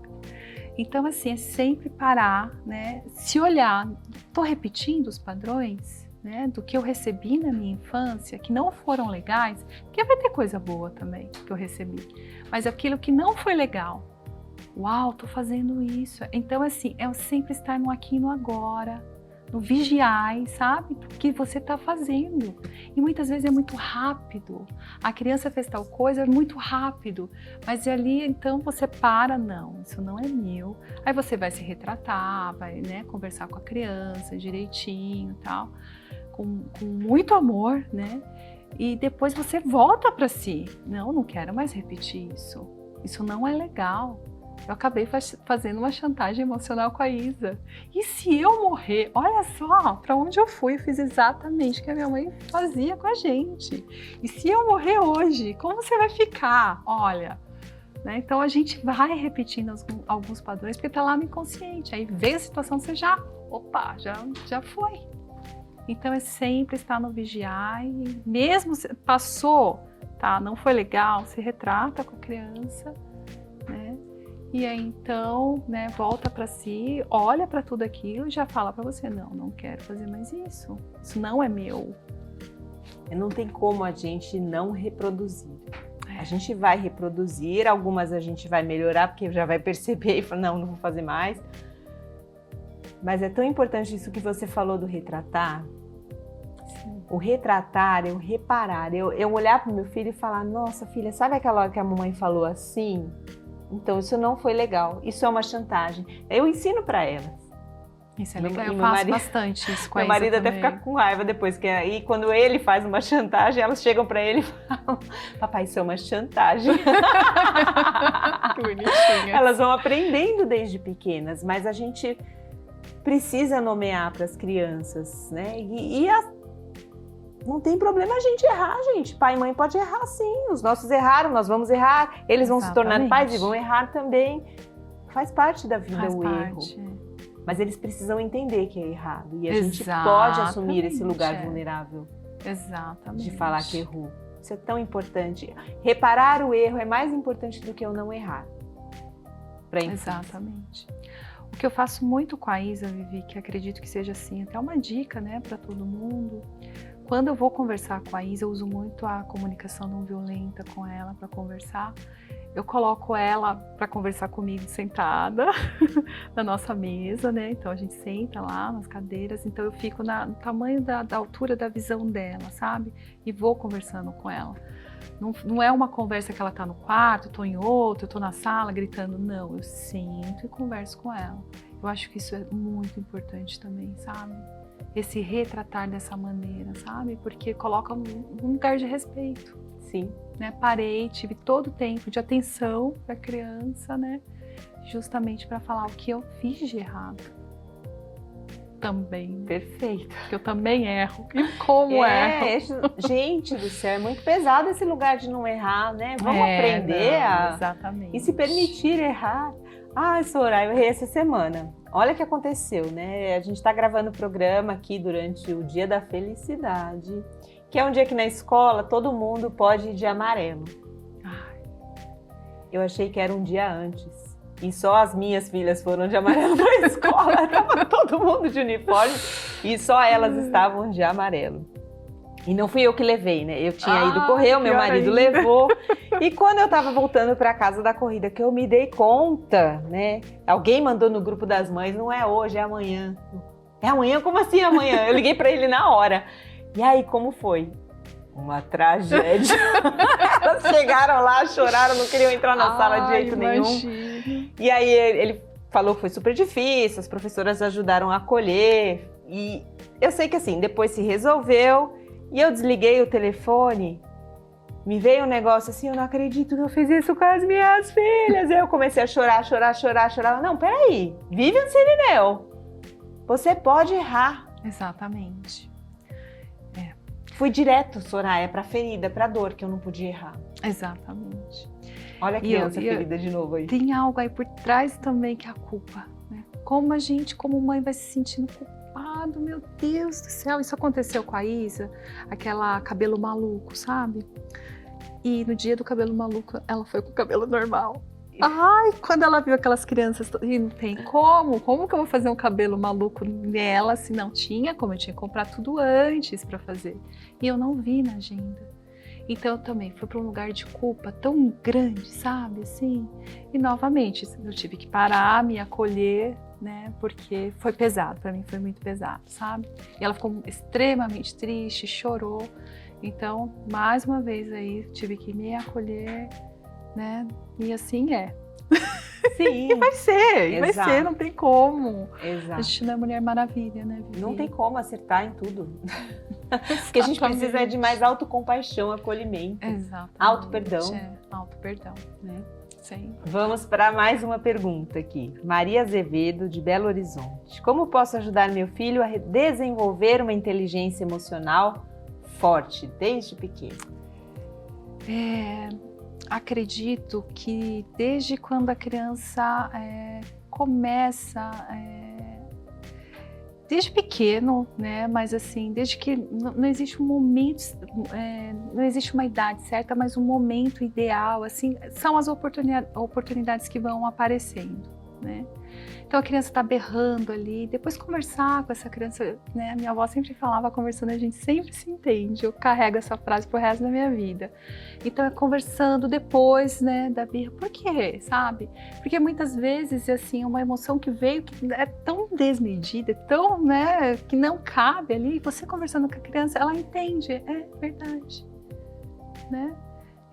Então, assim, é sempre parar, né, se olhar, estou repetindo os padrões, né, do que eu recebi na minha infância, que não foram legais, porque vai ter coisa boa também que eu recebi, mas aquilo que não foi legal, uau, estou fazendo isso. Então, assim, é sempre estar no aqui e no agora, no vigiar, sabe, do que você está fazendo. E muitas vezes é muito rápido. A criança fez tal coisa, é muito rápido. Mas ali, então, você para, não, isso não é meu. Aí você vai se retratar, vai, né, conversar com a criança direitinho, tal, com muito amor, né? E depois você volta para si. Não quero mais repetir isso. Isso não é legal. Eu acabei fazendo uma chantagem emocional com a Isa. E se eu morrer, olha só para onde eu fui, eu fiz exatamente o que a minha mãe fazia com a gente. E se eu morrer hoje, como você vai ficar? Olha, né? Então a gente vai repetindo alguns padrões porque está lá no inconsciente. Aí vê a situação, você já foi. Então é sempre estar no vigiar e mesmo se passou, tá, não foi legal, se retrata com a criança, né? E aí, então, né, volta para si, olha para tudo aquilo e já fala para você, não quero fazer mais isso. Isso não é meu. Não tem como a gente não reproduzir. A gente vai reproduzir, algumas a gente vai melhorar, porque já vai perceber e falar, não vou fazer mais. Mas é tão importante isso que você falou do retratar. Sim. O retratar, eu reparar, eu olhar para o meu filho e falar, nossa filha, sabe aquela hora que a mamãe falou assim? Então, isso não foi legal, isso é uma chantagem. Eu ensino para elas. Isso é legal, eu faço bastante isso com a Isa. Meu marido até fica com raiva depois, que aí quando ele faz uma chantagem, elas chegam para ele e falam, papai, isso é uma chantagem. Que bonitinha. Elas vão aprendendo desde pequenas, mas a gente precisa nomear para as crianças, né? Não tem problema a gente errar, gente. Pai e mãe pode errar sim. Os nossos erraram, nós vamos errar. Eles vão se tornar pais e vão errar também. Faz parte da vida o erro. Mas eles precisam entender que é errado. E a gente pode assumir esse lugar vulnerável. Exatamente. De falar que errou. Isso é tão importante. Reparar o erro é mais importante do que eu não errar. Exatamente. O que eu faço muito com a Isa, Vivi, que acredito que seja assim, até uma dica, né, para todo mundo. Quando eu vou conversar com a Isa, eu uso muito a comunicação não violenta com ela para conversar. Eu coloco ela para conversar comigo sentada na nossa mesa, né? Então a gente senta lá nas cadeiras, então eu fico no tamanho da altura da visão dela, sabe? E vou conversando com ela. Não é uma conversa que ela tá no quarto, eu tô em outro, eu tô na sala gritando, não. Eu sento e converso com ela. Eu acho que isso é muito importante também, sabe? Esse retratar dessa maneira, sabe? Porque coloca um lugar de respeito. Sim. Né? Parei, tive todo o tempo de atenção para a criança, né? Justamente para falar o que eu fiz de errado. Também. Perfeito. Porque eu também erro. E como erro? Gente do céu, é muito pesado esse lugar de não errar, né? Vamos aprender exatamente. E se permitir errar. Soraya, eu errei essa semana. Olha o que aconteceu, né? A gente está gravando o programa aqui durante o Dia da Felicidade, que é um dia que na escola todo mundo pode ir de amarelo. Eu achei que era um dia antes. E só as minhas filhas foram de amarelo para a escola. Estava todo mundo de uniforme e só elas estavam de amarelo. E não fui eu que levei, né? Eu tinha ido correr, o meu marido levou. E quando eu tava voltando para casa da corrida, que eu me dei conta, né? Alguém mandou no grupo das mães, não é hoje, é amanhã. É amanhã? Como assim amanhã? Eu liguei para ele na hora. E aí, como foi? Uma tragédia. Elas chegaram lá, choraram, não queriam entrar na sala de jeito nenhum. E aí ele falou que foi super difícil, as professoras ajudaram a acolher. E eu sei que assim, depois se resolveu. E eu desliguei o telefone, me veio um negócio assim, eu não acredito que eu fiz isso com as minhas filhas. Aí eu comecei a chorar. Não, peraí, Vivian Sirineu, você pode errar. Exatamente. Fui direto, Soraya, para a ferida, para a dor, que eu não podia errar. Exatamente. Olha a criança ferida de novo aí. Tem algo aí por trás também que é a culpa, né? Como a gente, como mãe, vai se sentindo culpado, meu Deus do céu. Isso aconteceu com a Isa, aquela cabelo maluco, sabe? E no dia do cabelo maluco, ela foi com o cabelo normal. Ai, quando ela viu aquelas crianças, e não tem como que eu vou fazer um cabelo maluco nela se não tinha, como eu tinha que comprar tudo antes para fazer. E eu não vi na agenda. Então eu também fui para um lugar de culpa tão grande, sabe, assim. E novamente, eu tive que parar, me acolher, né, porque foi pesado, para mim foi muito pesado, sabe. E ela ficou extremamente triste, chorou. Então, mais uma vez aí, tive que me acolher, né? E assim é. Sim. E vai ser, não tem como. Exato. A gente não é Mulher Maravilha, né, Vivi? Não tem como acertar em tudo. O que a gente precisa é de mais autocompaixão, acolhimento. Exatamente. Auto-perdão. Auto-perdão, né? Sim. Vamos para mais uma pergunta aqui. Maria Azevedo, de Belo Horizonte. Como posso ajudar meu filho a desenvolver uma inteligência emocional forte desde pequeno? Acredito que desde quando a criança começa, desde pequeno, né? Mas assim, desde que não existe um momento, não existe uma idade certa, mas um momento ideal, assim, são as oportunidades que vão aparecendo, né? Então a criança está berrando ali, depois conversar com essa criança, né? Minha avó sempre falava, conversando a gente sempre se entende. Eu carrego essa frase pro resto da minha vida. Então é conversando depois, né, da birra. Por quê, sabe? Porque muitas vezes, assim, uma emoção que veio que é tão desmedida, é tão, né, que não cabe ali. Você conversando com a criança, ela entende, é verdade, né?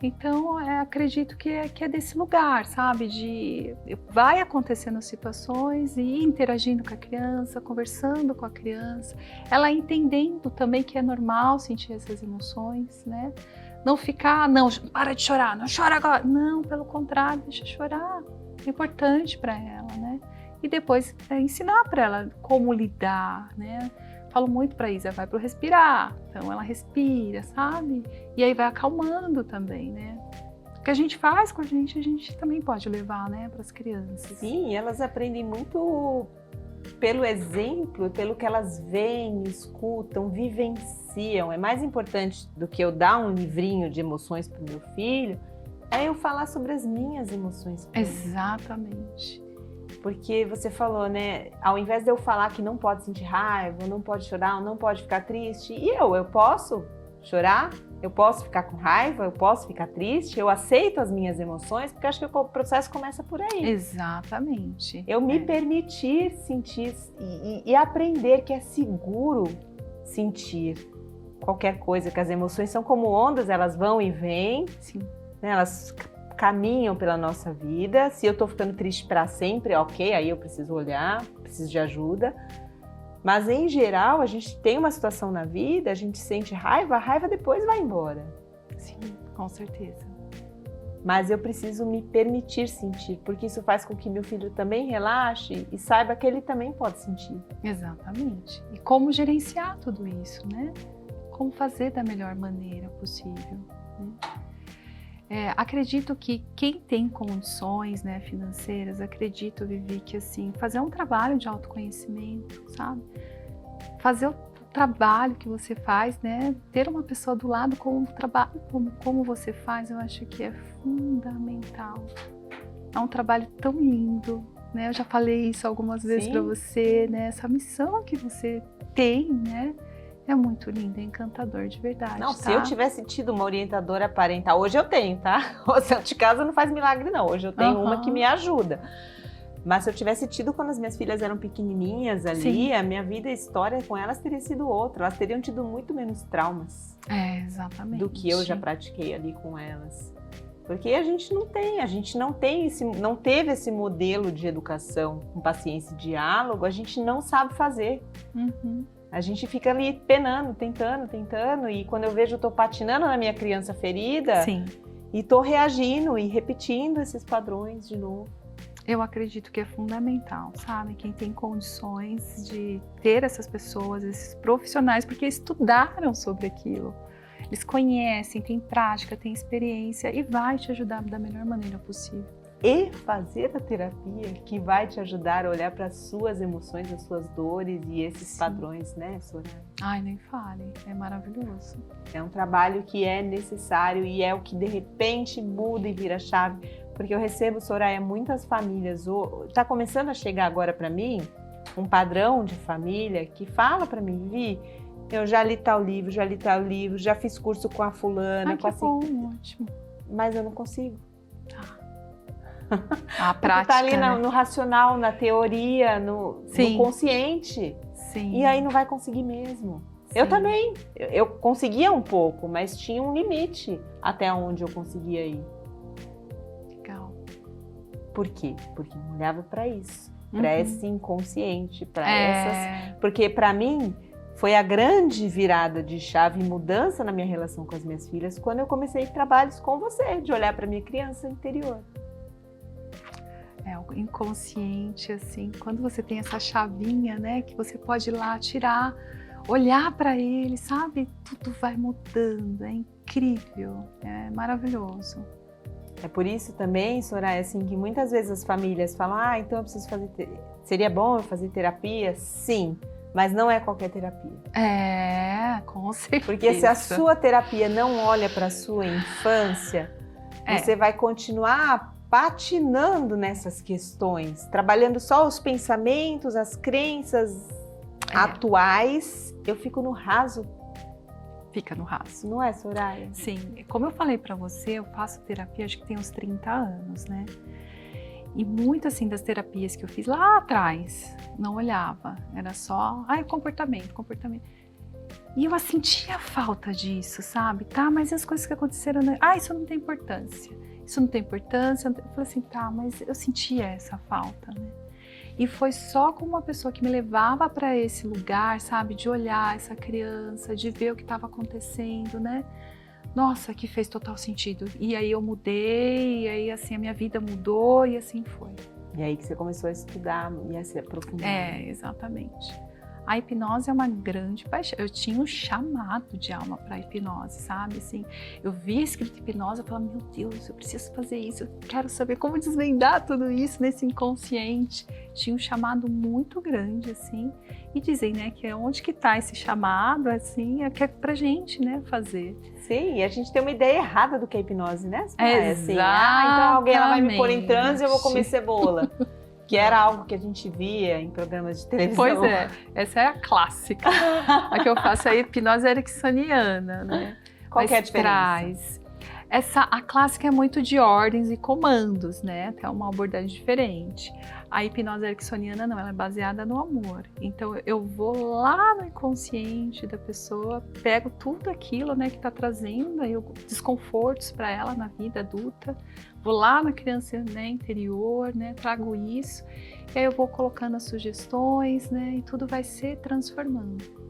Então, acredito que é desse lugar, sabe? Vai acontecendo situações e interagindo com a criança, conversando com a criança, ela entendendo também que é normal sentir essas emoções, né? Não ficar, não, para de chorar, não chora agora. Não, pelo contrário, deixa chorar. É importante para ela, né? E depois ensinar para ela como lidar, né? Falo muito para Isa, vai pro respirar. Então ela respira, sabe? E aí vai acalmando também, né? O que a gente faz com a gente também pode levar, né, para as crianças. Sim, elas aprendem muito pelo exemplo, pelo que elas veem, escutam, vivenciam. É mais importante do que eu dar um livrinho de emoções pro meu filho, é eu falar sobre as minhas emoções. Exatamente. Porque você falou, né, ao invés de eu falar que não pode sentir raiva, não pode chorar, não pode ficar triste, e eu posso chorar, eu posso ficar com raiva, eu posso ficar triste, eu aceito as minhas emoções, porque acho que o processo começa por aí. Exatamente. Eu me permitir sentir e aprender que é seguro sentir qualquer coisa, que as emoções são como ondas, elas vão e vêm, Sim. né, elas caminham pela nossa vida. Se eu tô ficando triste para sempre, ok, aí eu preciso olhar, preciso de ajuda. Mas em geral, a gente tem uma situação na vida, a gente sente raiva, a raiva depois vai embora. Sim, com certeza. Mas eu preciso me permitir sentir, porque isso faz com que meu filho também relaxe e saiba que ele também pode sentir. Exatamente. E como gerenciar tudo isso, né? Como fazer da melhor maneira possível, né? Acredito que quem tem condições, né, financeiras, acredito, Vivi, que assim, fazer um trabalho de autoconhecimento, sabe? Fazer o trabalho que você faz, né? Ter uma pessoa do lado como você faz, eu acho que é fundamental. É um trabalho tão lindo, né? Eu já falei isso algumas vezes para você, né? Essa missão que você tem, né? É muito lindo, é encantador, de verdade. Não, tá? Se eu tivesse tido uma orientadora parental, hoje eu tenho, tá? O Santo de Casa não faz milagre, não. Hoje eu tenho uma que me ajuda. Mas se eu tivesse tido quando as minhas filhas eram pequenininhas ali, Sim. a minha vida e história com elas teria sido outra. Elas teriam tido muito menos traumas Exatamente. do que eu já pratiquei ali com elas. Porque a gente não teve esse modelo de educação com paciência e diálogo, a gente não sabe fazer. Uhum. A gente fica ali penando, tentando, e quando eu vejo, eu tô patinando na minha criança ferida. Sim. E tô reagindo e repetindo esses padrões de novo. Eu acredito que é fundamental, sabe? Quem tem condições de ter essas pessoas, esses profissionais, porque estudaram sobre aquilo. Eles conhecem, têm prática, têm experiência e vai te ajudar da melhor maneira possível. E fazer a terapia que vai te ajudar a olhar para as suas emoções, as suas dores e esses padrões, né, Soraya? Ai, nem fale, é maravilhoso. É um trabalho que é necessário e é o que de repente muda e vira chave, porque eu recebo, Soraya, muitas famílias, está começando a chegar agora para mim um padrão de família que fala para mim, Vivi, eu já li tal livro, já fiz curso com a fulana, que bom, ótimo. Mas eu não consigo. A prática, tá ali né? no racional, na teoria, no consciente. Sim. E aí não vai conseguir mesmo. Sim. Eu também. Eu conseguia um pouco, mas tinha um limite até onde eu conseguia ir. Legal. Por quê? Porque eu olhava para isso, para esse inconsciente, para essas. Porque para mim foi a grande virada de chave e mudança na minha relação com as minhas filhas quando eu comecei trabalhos com você, de olhar para minha criança interior. É o inconsciente, assim, quando você tem essa chavinha, né, que você pode ir lá tirar, olhar para ele, sabe? Tudo vai mudando, é incrível, é maravilhoso. É por isso também, Soraya, assim, que muitas vezes as famílias falam, então eu preciso fazer, seria bom eu fazer terapia? Sim, mas não é qualquer terapia. Com certeza. Porque se a sua terapia não olha para a sua infância, você vai continuar patinando nessas questões, trabalhando só os pensamentos, as crenças atuais. Eu fico no raso. Fica no raso. Não é, Soraya? Sim. Como eu falei pra você, eu faço terapia, acho que tem uns 30 anos, né? E muitas, assim, das terapias que eu fiz lá atrás, não olhava. Era só, comportamento. E eu sentia falta disso, sabe? Mas e as coisas que aconteceram, né? Isso não tem importância. Isso não tem importância. Eu falei assim, mas eu sentia essa falta, né? E foi só com uma pessoa que me levava para esse lugar, sabe? De olhar essa criança, de ver o que estava acontecendo, né? Nossa, que fez total sentido. E aí eu mudei, e aí assim a minha vida mudou e assim foi. E aí que você começou a estudar e a se aprofundar. Exatamente. A hipnose é uma grande paixão. Eu tinha um chamado de alma para hipnose, sabe? Assim, eu via escrito hipnose, eu falava, meu Deus, eu preciso fazer isso, eu quero saber como desvendar tudo isso nesse inconsciente. Tinha um chamado muito grande, assim, e dizem, né, que é onde que tá esse chamado, assim, é que é pra gente, né, fazer. Sim, e a gente tem uma ideia errada do que é hipnose, né? Exatamente. Então alguém ela vai me pôr em transe e eu vou comer cebola. Que era algo que a gente via em programas de televisão. Pois é, essa é a clássica. A que eu faço é a hipnose ericksoniana, né? Qual que é a diferença? A clássica é muito de ordens e comandos, né? Tem uma abordagem diferente. A hipnose ericksoniana não, ela é baseada no amor. Então eu vou lá no inconsciente da pessoa, pego tudo aquilo, né, que está trazendo aí desconfortos para ela na vida adulta, vou lá na criança, né, interior, né, trago isso, e aí eu vou colocando as sugestões, né, e tudo vai se transformando.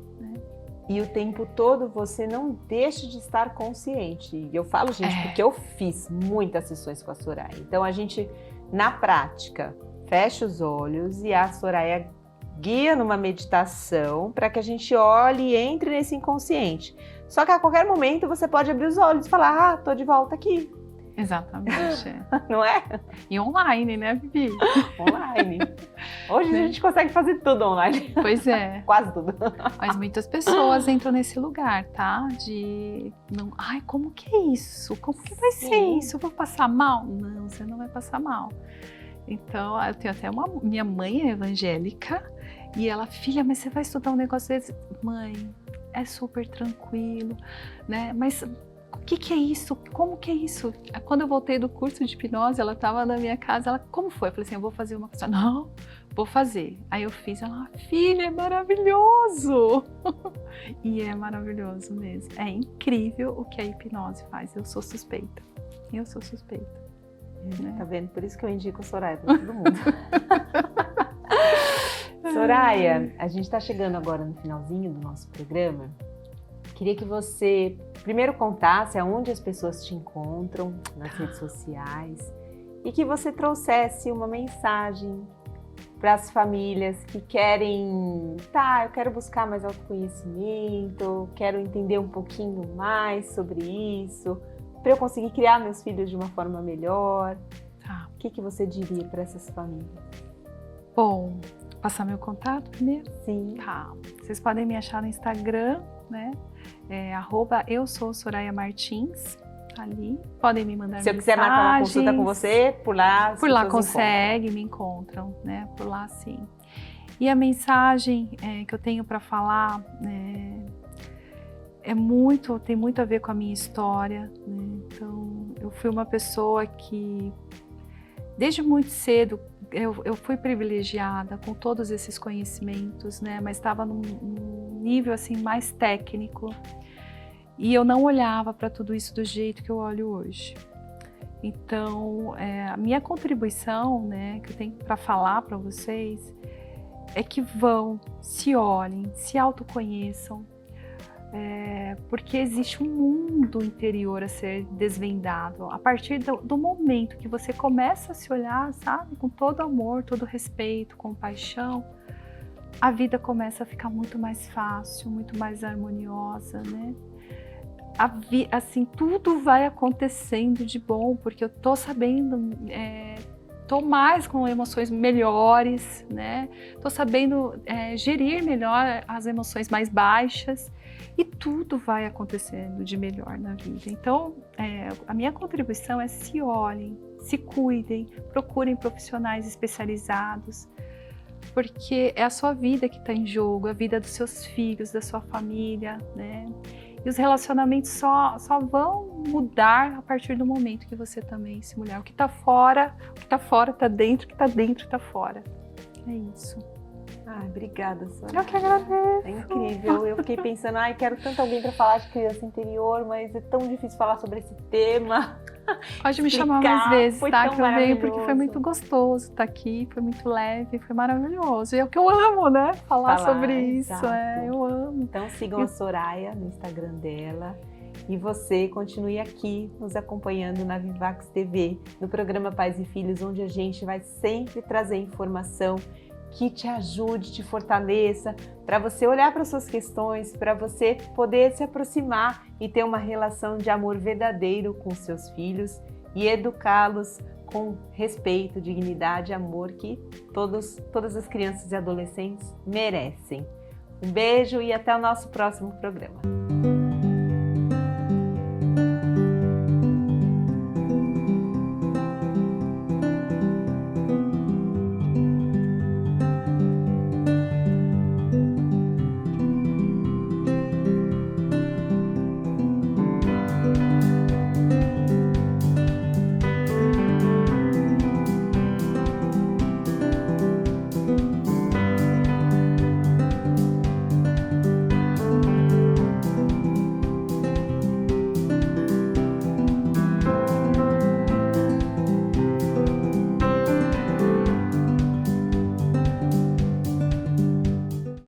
E o tempo todo você não deixa de estar consciente. E eu falo, gente, porque eu fiz muitas sessões com a Soraya. Então a gente, na prática, fecha os olhos e a Soraya guia numa meditação para que a gente olhe e entre nesse inconsciente. Só que a qualquer momento você pode abrir os olhos e falar, tô de volta aqui. Exatamente. Não é? E online, né, Vivi? Online. Hoje a gente consegue fazer tudo online. Pois é. Quase tudo. Mas muitas pessoas entram nesse lugar, tá? Como que é isso? Como que vai ser isso? Eu vou passar mal? Não, você não vai passar mal. Então, eu tenho até minha mãe é evangélica e ela, filha, mas você vai estudar um negócio desse? Mãe, é super tranquilo, né? Mas o que é isso? Como que é isso? Quando eu voltei do curso de hipnose, ela estava na minha casa, ela, como foi? Eu falei assim, eu vou fazer uma coisa. Não, vou fazer. Aí eu fiz, ela, filha, é maravilhoso! E é maravilhoso mesmo. É incrível o que a hipnose faz. Eu sou suspeita. Né? Tá vendo? Por isso que eu indico a Soraya para todo mundo. Soraya, a gente está chegando agora no finalzinho do nosso programa. Queria que você primeiro contasse aonde as pessoas te encontram nas redes sociais e que você trouxesse uma mensagem para as famílias que querem, eu quero buscar mais autoconhecimento, quero entender um pouquinho mais sobre isso, para eu conseguir criar meus filhos de uma forma melhor. O que você diria para essas famílias? Bom, passar meu contato primeiro? Sim. Vocês podem me achar no Instagram, né? Eu sou Soraya Martins, ali. Podem me mandar mensagens. Se eu quiser marcar uma consulta com você, por lá consegue, me encontram, né? Por lá, sim. E a mensagem que eu tenho para falar tem muito a ver com a minha história, né? Então, eu fui uma pessoa que, desde muito cedo, eu fui privilegiada com todos esses conhecimentos, né? Mas estava num nível assim mais técnico. E eu não olhava para tudo isso do jeito que eu olho hoje. Então, a minha contribuição, né, que eu tenho para falar para vocês, é que se olhem, se autoconheçam, porque existe um mundo interior a ser desvendado. A partir do momento que você começa a se olhar, sabe, com todo amor, todo respeito, compaixão, a vida começa a ficar muito mais fácil, muito mais harmoniosa, né? Assim, tudo vai acontecendo de bom, porque eu tô sabendo, tô mais com emoções melhores, né? Tô sabendo gerir melhor as emoções mais baixas e tudo vai acontecendo de melhor na vida. Então, a minha contribuição é se olhem, se cuidem, procurem profissionais especializados, porque é a sua vida que está em jogo, a vida dos seus filhos, da sua família, né? E os relacionamentos só vão mudar a partir do momento que você também se mulher. O que está fora está dentro, o que está dentro está fora. É isso. Obrigada, Soraya. Eu que agradeço. É incrível. Eu fiquei pensando, quero tanto alguém para falar de criança interior, mas é tão difícil falar sobre esse tema. Pode me chamar mais vezes, tá? Que eu venho, porque foi muito gostoso estar aqui, foi muito leve, foi maravilhoso. E é o que eu amo, né? Falar sobre isso, eu amo. Então sigam a Soraya no Instagram dela e você continue aqui nos acompanhando na Vivax TV, no programa Pais e Filhos, onde a gente vai sempre trazer informação que te ajude, te fortaleça, para você olhar para suas questões, para você poder se aproximar e ter uma relação de amor verdadeiro com seus filhos e educá-los com respeito, dignidade e amor que todas as crianças e adolescentes merecem. Um beijo e até o nosso próximo programa.